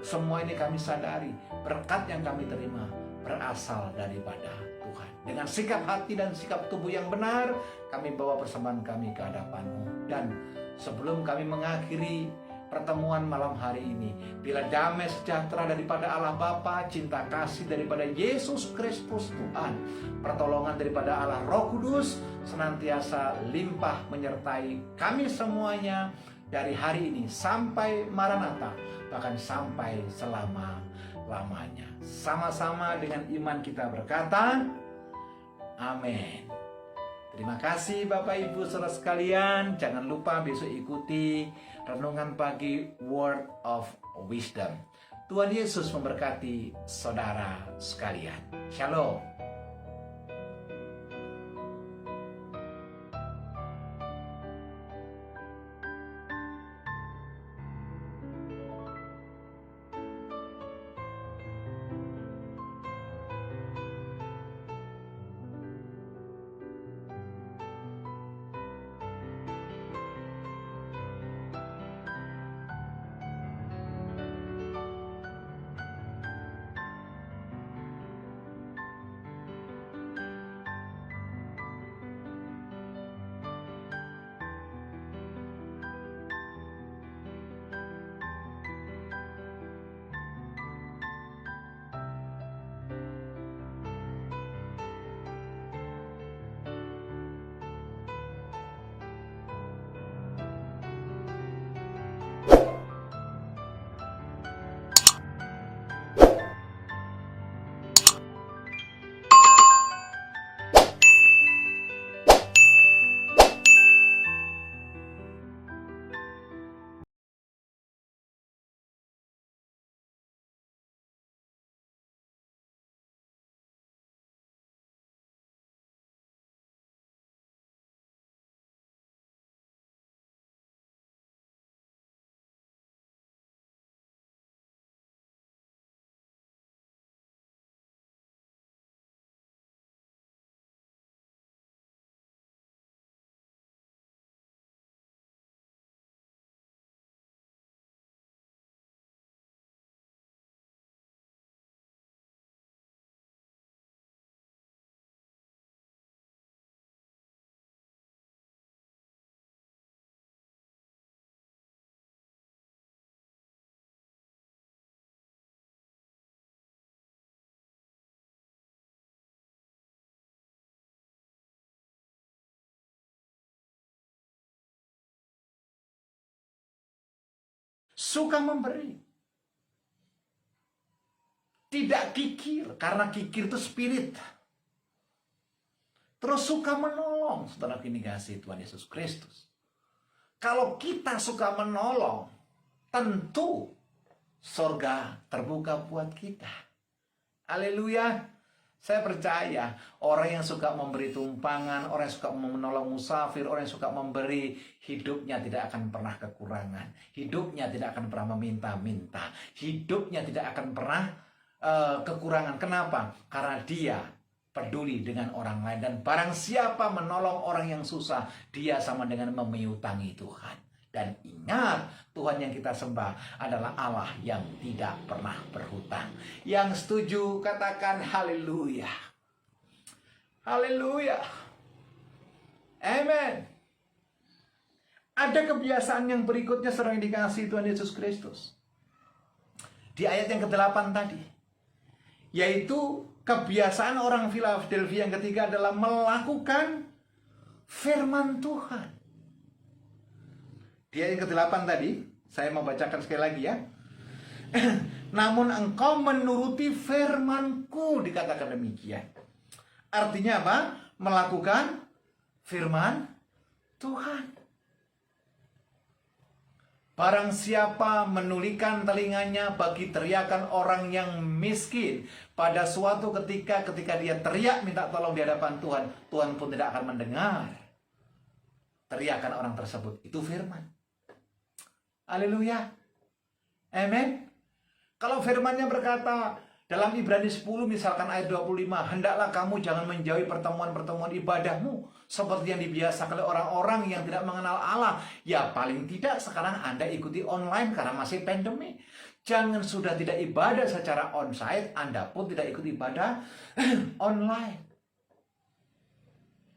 Semua ini kami sadari berkat yang kami terima berasal daripada Tuhan. Dengan sikap hati dan sikap tubuh yang benar, kami bawa persembahan kami ke hadapan-Mu. Dan sebelum kami mengakhiri pertemuan malam hari ini, bila damai sejahtera daripada Allah Bapa, cinta kasih daripada Yesus Kristus Tuhan, pertolongan daripada Allah Roh Kudus senantiasa limpah menyertai kami semuanya dari hari ini sampai Maranatha, bahkan sampai selama-lamanya. Sama-sama dengan iman kita berkata, amin. Terima kasih Bapak Ibu saudara sekalian. Jangan lupa besok ikuti renungan pagi Word of Wisdom. Tuhan Yesus memberkati saudara sekalian. Shalom. suka memberi. Tidak kikir, karena kikir itu spirit. Terus suka menolong, saudara kini kasih Tuhan Yesus Kristus. Kalau kita suka menolong, tentu surga terbuka buat kita. Haleluya. Saya percaya orang yang suka memberi tumpangan, orang yang suka menolong musafir, orang yang suka memberi, hidupnya tidak akan pernah kekurangan. Hidupnya tidak akan pernah meminta-minta. Hidupnya tidak akan pernah kekurangan. Kenapa? Karena dia peduli dengan orang lain. Dan barang siapa menolong orang yang susah, dia sama dengan memiutangi Tuhan. Dan ingat, Tuhan yang kita sembah adalah Allah yang tidak pernah berhutang. Yang setuju katakan haleluya. Haleluya. Amen. Ada kebiasaan yang berikutnya sering dikasih Tuhan Yesus Kristus. Di ayat yang ke-8 tadi. Yaitu kebiasaan orang Philadelphia yang ketiga adalah melakukan firman Tuhan. Di ayat yang ke-8 tadi, saya mau bacakan sekali lagi ya. Namun engkau menuruti firman-Ku, dikatakan demikian. Artinya apa? Melakukan firman Tuhan. Barang siapa menulikan telinganya bagi teriakan orang yang miskin, pada suatu ketika dia teriak minta tolong di hadapan Tuhan, Tuhan pun tidak akan mendengar teriakan orang tersebut. Itu firman. Haleluya. Amen. Kalau firmannya berkata dalam Ibrani 10 misalkan ayat 25, hendaklah kamu jangan menjauhi pertemuan-pertemuan ibadahmu seperti yang dibiasakan oleh orang-orang yang tidak mengenal Allah. Ya paling tidak sekarang Anda ikuti online karena masih pandemi. Jangan sudah tidak ibadah secara onsite, Anda pun tidak ikut ibadah online.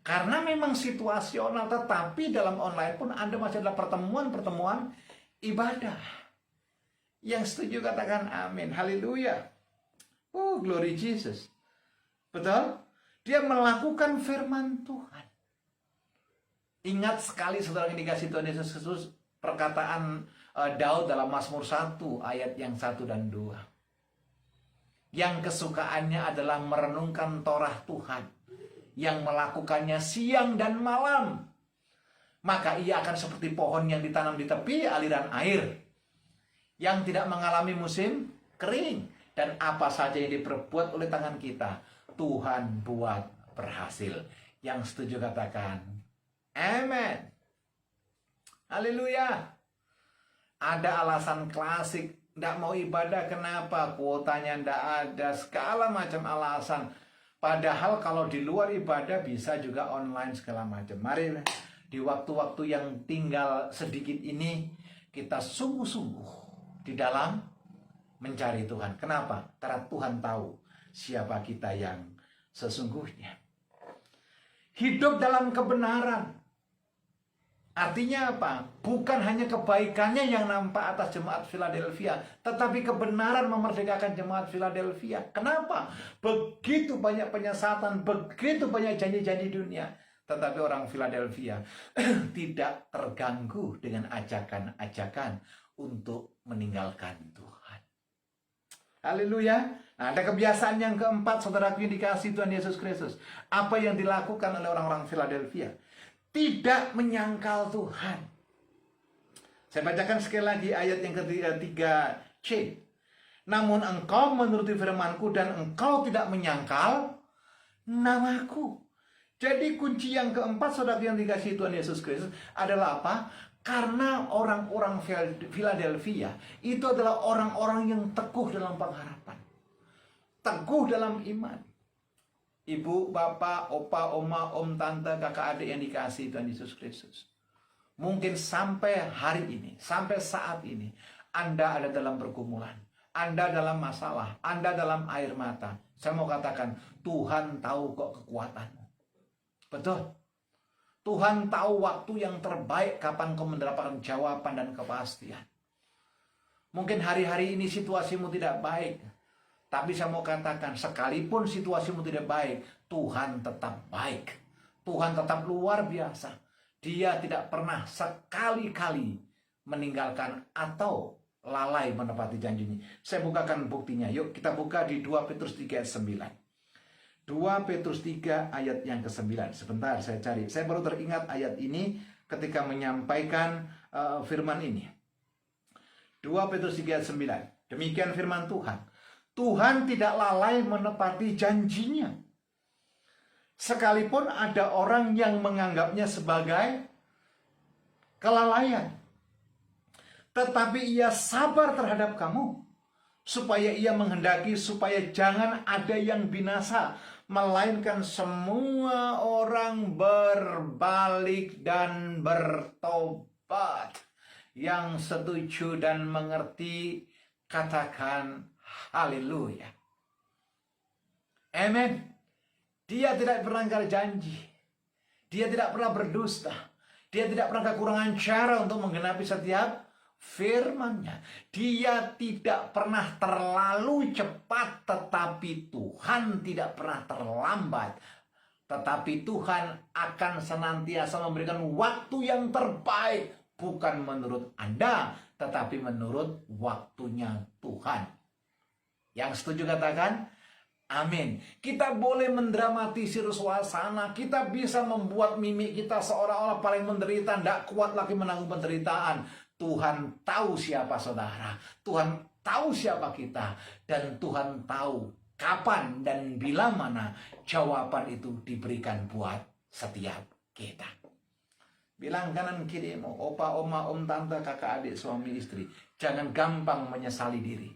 Karena memang situasional, tetapi dalam online pun Anda masih ada pertemuan-pertemuan ibadah. Yang setuju katakan amin. Haleluya. Oh, glory Jesus. Betul? Dia melakukan firman Tuhan. Ingat sekali saudara yang dikasih Tuhan Yesus Kristus, perkataan Daud dalam Mazmur 1 ayat yang 1 dan 2. Yang kesukaannya adalah merenungkan Torah Tuhan, yang melakukannya siang dan malam. Maka ia akan seperti pohon yang ditanam di tepi aliran air, yang tidak mengalami musim kering. Dan apa saja yang diperbuat oleh tangan kita, Tuhan buat berhasil. Yang setuju katakan amen. Haleluya. Ada alasan klasik tidak mau ibadah, kenapa? Kuotanya tidak ada, segala macam alasan. Padahal kalau di luar ibadah bisa juga online segala macam. Mari di waktu-waktu yang tinggal sedikit ini, kita sungguh-sungguh di dalam mencari Tuhan. Kenapa? Karena Tuhan tahu siapa kita yang sesungguhnya. Hidup dalam kebenaran. Artinya apa? Bukan hanya kebaikannya yang nampak atas jemaat Philadelphia, tetapi kebenaran memerdekakan jemaat Philadelphia. Kenapa? Begitu banyak penyesatan, begitu banyak janji-janji dunia. Tetapi orang Philadelphia tidak terganggu dengan ajakan-ajakan untuk meninggalkan Tuhan. Haleluya. Nah, ada kebiasaan yang keempat, saudaraku yang dikasihi Tuhan Yesus Kristus. Apa yang dilakukan oleh orang-orang Philadelphia? Tidak menyangkal Tuhan. Saya bacakan sekali lagi ayat yang ketiga C. Namun engkau menuruti firman-Ku dan engkau tidak menyangkal namaku. Jadi kunci yang keempat, saudara yang dikasihi Tuhan Yesus Kristus, adalah apa? Karena orang-orang Philadelphia itu adalah orang-orang yang teguh dalam pengharapan, teguh dalam iman. Ibu, bapak, opa, oma, om, tante, kakak, adik yang dikasihi Tuhan Yesus Kristus. Mungkin sampai hari ini, sampai saat ini, Anda ada dalam pergumulan, Anda dalam masalah, Anda dalam air mata. Saya mau katakan, Tuhan tahu kok kekuatanmu. Betul. Tuhan tahu waktu yang terbaik kapan kau mendapatkan jawaban dan kepastian. Mungkin hari-hari ini situasimu tidak baik. Tapi saya mau katakan, sekalipun situasimu tidak baik, Tuhan tetap baik. Tuhan tetap luar biasa. Dia tidak pernah sekali-kali meninggalkan atau lalai menepati janjinya. Saya bukakan buktinya. Yuk kita buka di 2 Petrus 3 ayat 9. 2 Petrus 3 ayat yang ke-9. Sebentar saya cari. Saya baru teringat ayat ini ketika menyampaikan firman ini. 2 Petrus 3 ayat 9. Demikian firman Tuhan. Tuhan tidak lalai menepati janjinya. Sekalipun ada orang yang menganggapnya sebagai kelalaian. Tetapi ia sabar terhadap kamu, supaya ia menghendaki supaya jangan ada yang binasa, melainkan semua orang berbalik dan bertobat. Yang setuju dan mengerti, katakan haleluya. Amin. Dia tidak pernah ingkar janji. Dia tidak pernah berdusta. Dia tidak pernah kekurangan cara untuk menggenapi setiap firman-Nya. Dia tidak pernah terlalu cepat, tetapi Tuhan tidak pernah terlambat. Tetapi Tuhan akan senantiasa memberikan waktu yang terbaik, bukan menurut Anda, tetapi menurut waktunya Tuhan. Yang setuju katakan amin. Kita boleh mendramatisir suasana. Kita bisa membuat mimik kita seolah-olah paling menderita, tidak kuat lagi menanggung penderitaan. Tuhan tahu siapa saudara. Tuhan tahu siapa kita. Dan Tuhan tahu kapan dan bila mana jawaban itu diberikan buat setiap kita. Bilang kanan kirimu, opa, oma, om, tante, kakak, adik, suami, istri, jangan gampang menyesali diri.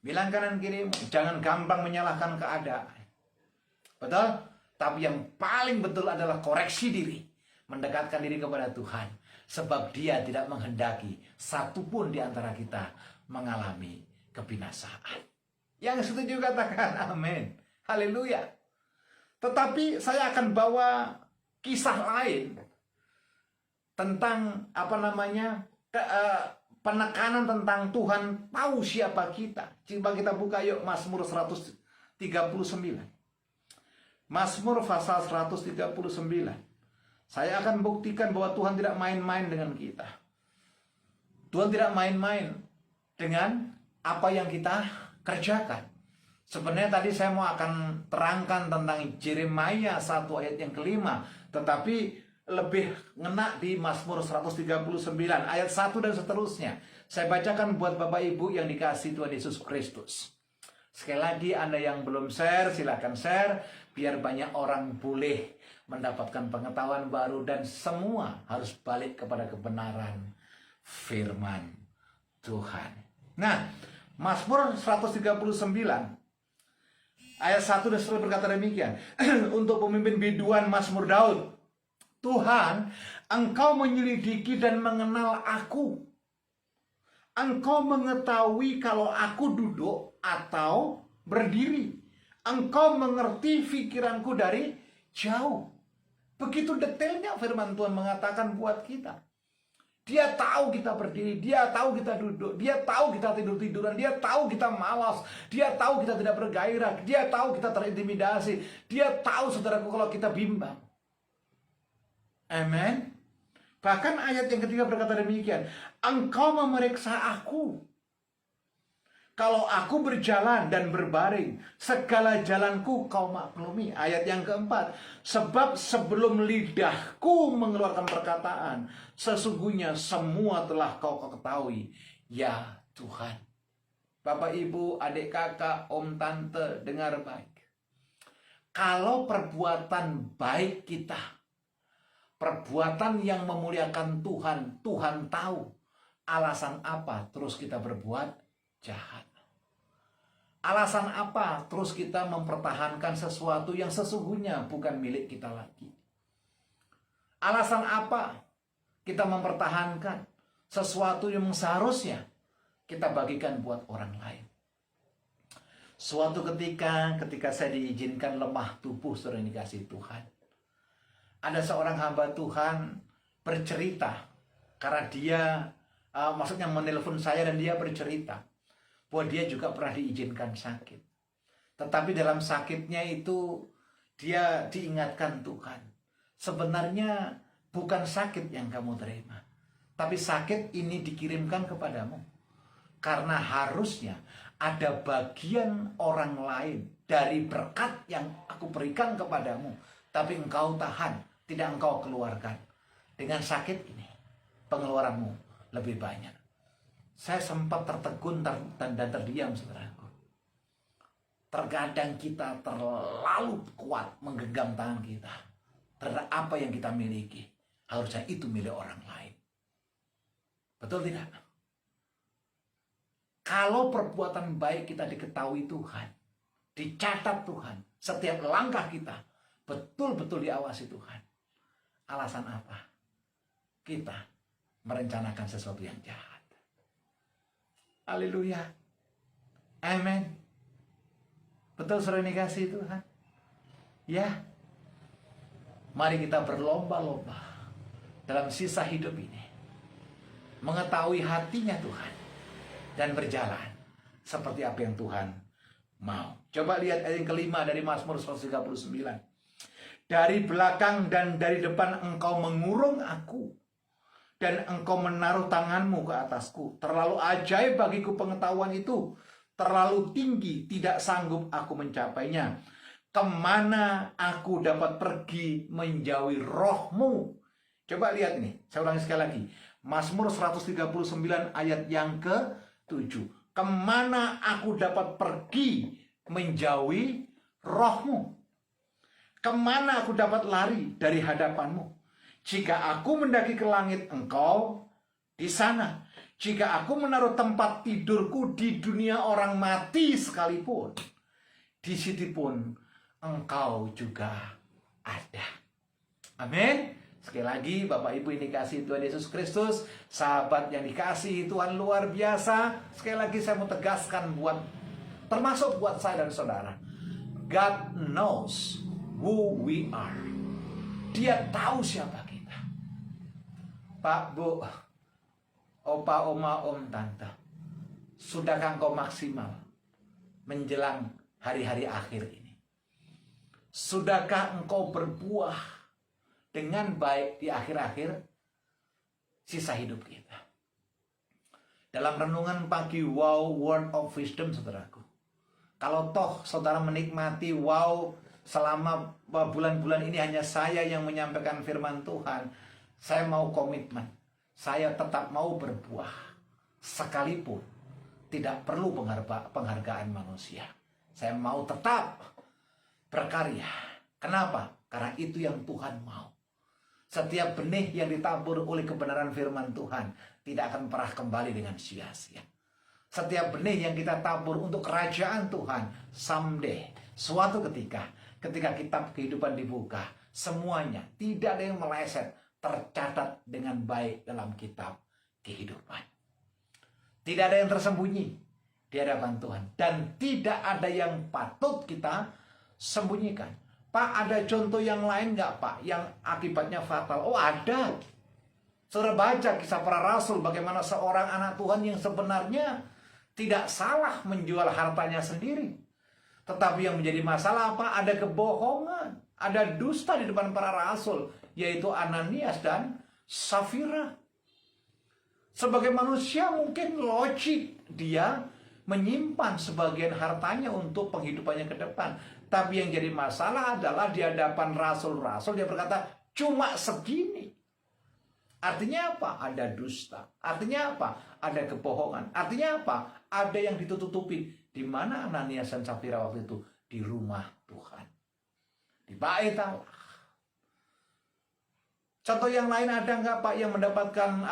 Bilang kanan kirimu, jangan gampang menyalahkan keadaan. Betul? Tapi yang paling betul adalah koreksi diri. Mendekatkan diri kepada Tuhan. Sebab Dia tidak menghendaki satupun di antara kita mengalami kebinasaan. Yang setuju katakan amin. Haleluya. Tetapi saya akan bawa kisah lain tentang penekanan tentang Tuhan tahu siapa kita. Coba kita buka yuk Mazmur 139. Mazmur pasal 139. Saya akan buktikan bahwa Tuhan tidak main-main dengan kita. Tuhan tidak main-main dengan apa yang kita kerjakan. Sebenarnya tadi saya mau akan terangkan tentang Yeremia 1 ayat yang kelima. Tetapi lebih ngena di Mazmur 139 ayat 1 dan seterusnya. Saya bacakan buat Bapak Ibu yang dikasihi Tuhan Yesus Kristus. Sekali lagi Anda yang belum share, silakan share. Biar banyak orang boleh mendapatkan pengetahuan baru. Dan semua harus balik kepada kebenaran firman Tuhan. Nah, Mazmur 139 ayat 1 dan seterusnya berkata demikian. Untuk pemimpin biduan Mazmur Daud. Tuhan, Engkau menyelidiki dan mengenal aku. Engkau mengetahui kalau aku duduk atau berdiri. Engkau mengerti pikiranku dari jauh. Begitu detailnya firman Tuhan mengatakan buat kita. Dia tahu kita berdiri, Dia tahu kita duduk, Dia tahu kita tidur-tiduran, Dia tahu kita malas, Dia tahu kita tidak bergairah, Dia tahu kita terintimidasi, Dia tahu saudaraku kalau kita bimbang. Amen. Bahkan ayat yang ketiga berkata demikian. Engkau memeriksa aku. Kalau aku berjalan dan berbaring, segala jalanku kau maklumi. Ayat yang keempat. Sebab sebelum lidahku mengeluarkan perkataan, sesungguhnya semua telah kau ketahui, ya Tuhan. Bapak, Ibu, adik, kakak, om, tante, dengar baik. Kalau perbuatan baik kita, perbuatan yang memuliakan Tuhan, Tuhan tahu alasan apa terus kita berbuat jahat. Alasan apa terus kita mempertahankan sesuatu yang sesungguhnya bukan milik kita lagi. Alasan apa kita mempertahankan sesuatu yang seharusnya kita bagikan buat orang lain. Suatu ketika saya diizinkan lemah tubuh, saudara dikasih Tuhan. Ada seorang hamba Tuhan bercerita karena dia maksudnya menelpon saya dan dia bercerita bahwa dia juga pernah diizinkan sakit. Tetapi dalam sakitnya itu dia diingatkan Tuhan. Sebenarnya bukan sakit yang kamu terima, Tapi sakit ini dikirimkan kepadamu. Karena harusnya ada bagian orang lain dari berkat yang aku berikan kepadamu. Tapi engkau tahan, tidak engkau keluarkan. Dengan sakit ini, pengeluaranmu lebih banyak. Saya sempat tertegun dan terdiam, saudaraku. Terkadang kita terlalu kuat menggenggam tangan kita terhadap apa yang kita miliki. Harusnya itu milik orang lain. Betul tidak? Kalau perbuatan baik kita diketahui Tuhan, dicatat Tuhan, setiap langkah kita betul-betul diawasi Tuhan. Alasan apa? Kita merencanakan sesuatu yang jahat. Haleluya. Amin. Betul, saudara dikasih Tuhan. Ya. Mari kita berlomba-lomba dalam sisa hidup ini, mengetahui hatinya Tuhan dan berjalan seperti apa yang Tuhan mau. Coba lihat ayat yang kelima dari Mazmur 139. Dari belakang dan dari depan engkau mengurung aku, dan engkau menaruh tanganmu ke atasku. Terlalu ajaib bagiku pengetahuan itu, terlalu tinggi, tidak sanggup aku mencapainya. Kemana aku dapat pergi menjauhi rohmu? Coba lihat ini, saya ulangi sekali lagi. Mazmur 139 ayat yang ke-7. Kemana aku dapat pergi menjauhi rohmu? Kemana aku dapat lari dari hadapanmu? Jika aku mendaki ke langit, engkau di sana. Jika aku menaruh tempat tidurku di dunia orang mati sekalipun, di situ pun engkau juga ada. Amin. Sekali lagi, Bapak Ibu yang dikasihi Tuhan Yesus Kristus, sahabat yang dikasihi Tuhan luar biasa. Sekali lagi saya mau tegaskan termasuk buat saya dan saudara. God knows who we are. Dia tahu siapa kita. Pak, Bu, Opa, Oma, Om, Tante, sudahkah engkau maksimal menjelang hari-hari akhir ini? Sudahkah engkau berbuah dengan baik di akhir-akhir sisa hidup kita? Dalam renungan pagi, wow, word of wisdom, saudaraku. Kalau toh saudara menikmati, wow, selama bulan-bulan ini hanya saya yang menyampaikan firman Tuhan, saya mau komitmen. Saya tetap mau berbuah. Sekalipun tidak perlu penghargaan manusia. Saya mau tetap berkarya. Kenapa? Karena itu yang Tuhan mau. Setiap benih yang ditabur oleh kebenaran firman Tuhan tidak akan pernah kembali dengan sia-sia. Setiap benih yang kita tabur untuk kerajaan Tuhan, someday, suatu ketika kitab kehidupan dibuka, semuanya tidak ada yang meleset, tercatat dengan baik dalam kitab kehidupan. Tidak ada yang tersembunyi di hadapan Tuhan, dan tidak ada yang patut kita sembunyikan. Pak, ada contoh yang lain nggak, Pak, yang akibatnya fatal? Oh, ada. Saudara baca kisah para rasul, bagaimana seorang anak Tuhan yang sebenarnya tidak salah menjual hartanya sendiri. Tetapi yang menjadi masalah apa? Ada kebohongan, ada dusta di depan para rasul, yaitu Ananias dan Safira. Sebagai manusia mungkin logik dia menyimpan sebagian hartanya untuk penghidupannya ke depan. Tapi yang jadi masalah adalah di hadapan rasul-rasul dia berkata, cuma segini. Artinya apa? Ada dusta. Artinya apa? Ada kebohongan. Artinya apa? Ada yang ditutup-tutupi. Di mana Ananias dan Safira waktu itu? Di rumah Tuhan. Di bait Allah. Contoh yang lain ada nggak, Pak, yang mendapatkan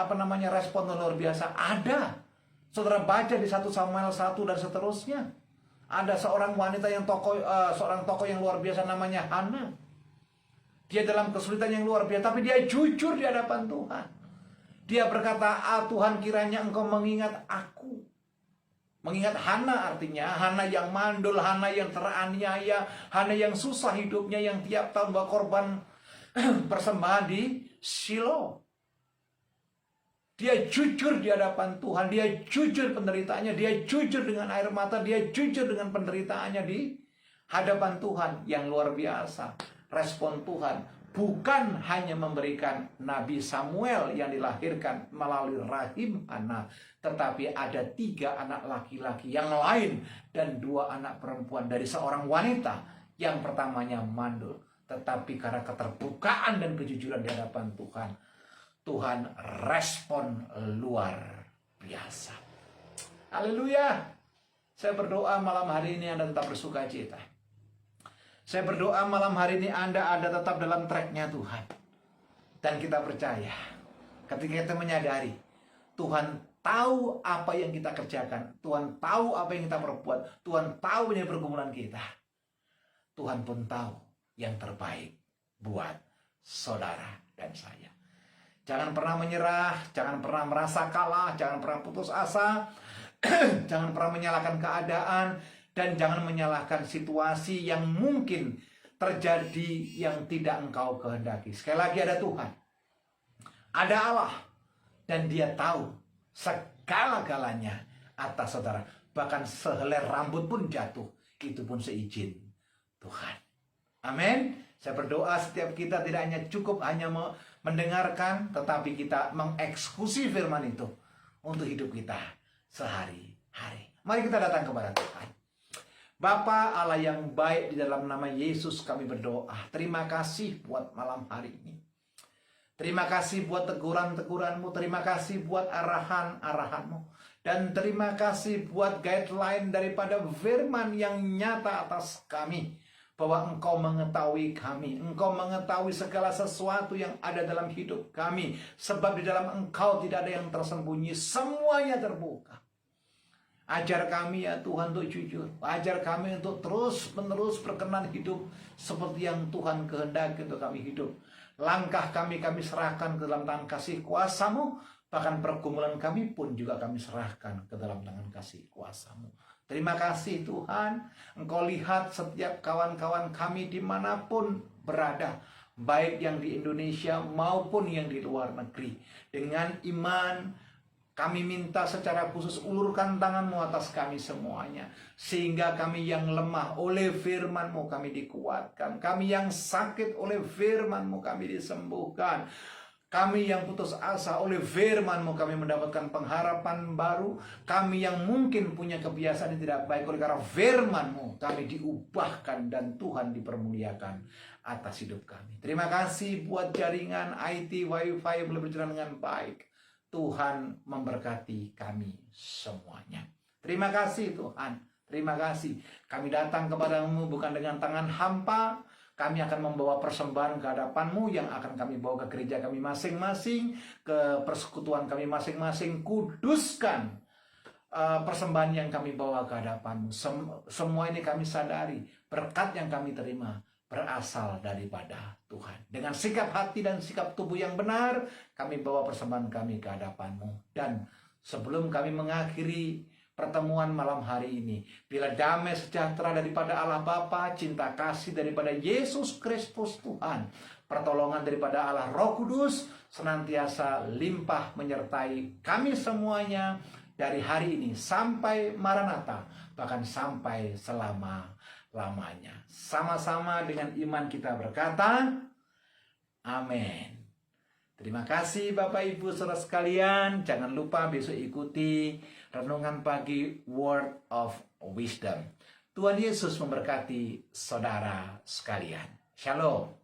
respon luar biasa? Ada. Saudara baca di 1 Samuel 1 dan seterusnya. Ada seorang wanita yang seorang tokoh yang luar biasa namanya Hana. Dia dalam kesulitan yang luar biasa, tapi dia jujur di hadapan Tuhan. Dia berkata, Tuhan, kiranya engkau mengingat aku. Mengingat Hana, artinya Hana yang mandul, Hana yang teraniaya, Hana yang susah hidupnya, yang tiap tahun bawa korban persembahan di Shilo. Dia jujur di hadapan Tuhan, dia jujur penderitaannya, dia jujur dengan air mata, dia jujur dengan penderitaannya di hadapan Tuhan. Yang luar biasa, respon Tuhan bukan hanya memberikan Nabi Samuel yang dilahirkan melalui rahim Hana, tetapi ada 3 anak laki-laki yang lain dan 2 anak perempuan dari seorang wanita. Yang pertamanya mandul, tetapi karena keterbukaan dan kejujuran di hadapan Tuhan, Tuhan respon luar biasa. Haleluya. Saya berdoa malam hari ini Anda tetap bersuka cita. Saya berdoa malam hari ini Anda ada tetap dalam tracknya Tuhan. Dan kita percaya, ketika kita menyadari, Tuhan tahu apa yang kita kerjakan. Tuhan tahu apa yang kita perbuat. Tuhan tahu yang pergumulan kita. Tuhan pun tahu yang terbaik buat saudara dan saya. Jangan pernah menyerah, jangan pernah merasa kalah, jangan pernah putus asa, jangan pernah menyalahkan keadaan, dan jangan menyalahkan situasi yang mungkin terjadi yang tidak engkau kehendaki. Sekali lagi ada Tuhan, ada Allah, dan Dia tahu segala-galanya atas saudara. Bahkan sehelai rambut pun jatuh, itu pun seizin Tuhan. Amin. Saya berdoa setiap kita tidak hanya cukup hanya mendengarkan, tetapi kita mengeksekusi firman itu untuk hidup kita sehari-hari. Mari kita datang kepada Tuhan. Bapa Allah yang baik, di dalam nama Yesus kami berdoa. Terima kasih buat malam hari ini. Terima kasih buat teguran-teguran-Mu. Terima kasih buat arahan-arahan-Mu. Dan terima kasih buat guideline daripada firman yang nyata atas kami. Bahwa Engkau mengetahui kami. Engkau mengetahui segala sesuatu yang ada dalam hidup kami. Sebab di dalam Engkau tidak ada yang tersembunyi. Semuanya terbuka. Ajar kami ya Tuhan untuk jujur. Ajar kami untuk terus-menerus berkenan hidup seperti yang Tuhan kehendaki untuk kami hidup. Langkah kami serahkan ke dalam tangan kasih kuasa-Mu. Bahkan pergumulan kami pun juga kami serahkan ke dalam tangan kasih kuasa-Mu. Terima kasih Tuhan. Engkau lihat setiap kawan-kawan kami dimanapun berada. Baik yang di Indonesia maupun yang di luar negeri. Dengan iman, kami minta secara khusus ulurkan tangan-Mu atas kami semuanya. Sehingga kami yang lemah oleh firman-Mu kami dikuatkan. Kami yang sakit oleh firman-Mu kami disembuhkan. Kami yang putus asa oleh firman-Mu kami mendapatkan pengharapan baru. Kami yang mungkin punya kebiasaan yang tidak baik oleh karena firman-Mu kami diubahkan dan Tuhan dipermuliakan atas hidup kami. Terima kasih buat jaringan IT Wi-Fi yang boleh berjalan dengan baik. Tuhan memberkati kami semuanya. Terima kasih Tuhan. Terima kasih. Kami datang kepadamu bukan dengan tangan hampa. Kami akan membawa persembahan ke hadapan-Mu yang akan kami bawa ke gereja kami masing-masing, ke persekutuan kami masing-masing. Kuduskan persembahan yang kami bawa ke hadapan-Mu. Semua ini kami sadari. Berkat yang kami terima berasal daripada Tuhan. Dengan sikap hati dan sikap tubuh yang benar, kami bawa persembahan kami ke hadapan-Mu. Dan sebelum kami mengakhiri pertemuan malam hari ini, bila damai sejahtera daripada Allah Bapa, cinta kasih daripada Yesus Kristus Tuhan, pertolongan daripada Allah Roh Kudus, senantiasa limpah menyertai kami semuanya dari hari ini sampai Maranatha, bahkan sampai selama-lamanya. Sama-sama dengan iman kita berkata, amin. Terima kasih Bapak Ibu saudara sekalian. Jangan lupa besok ikuti renungan pagi Word of Wisdom. Tuhan Yesus memberkati saudara sekalian. Shalom.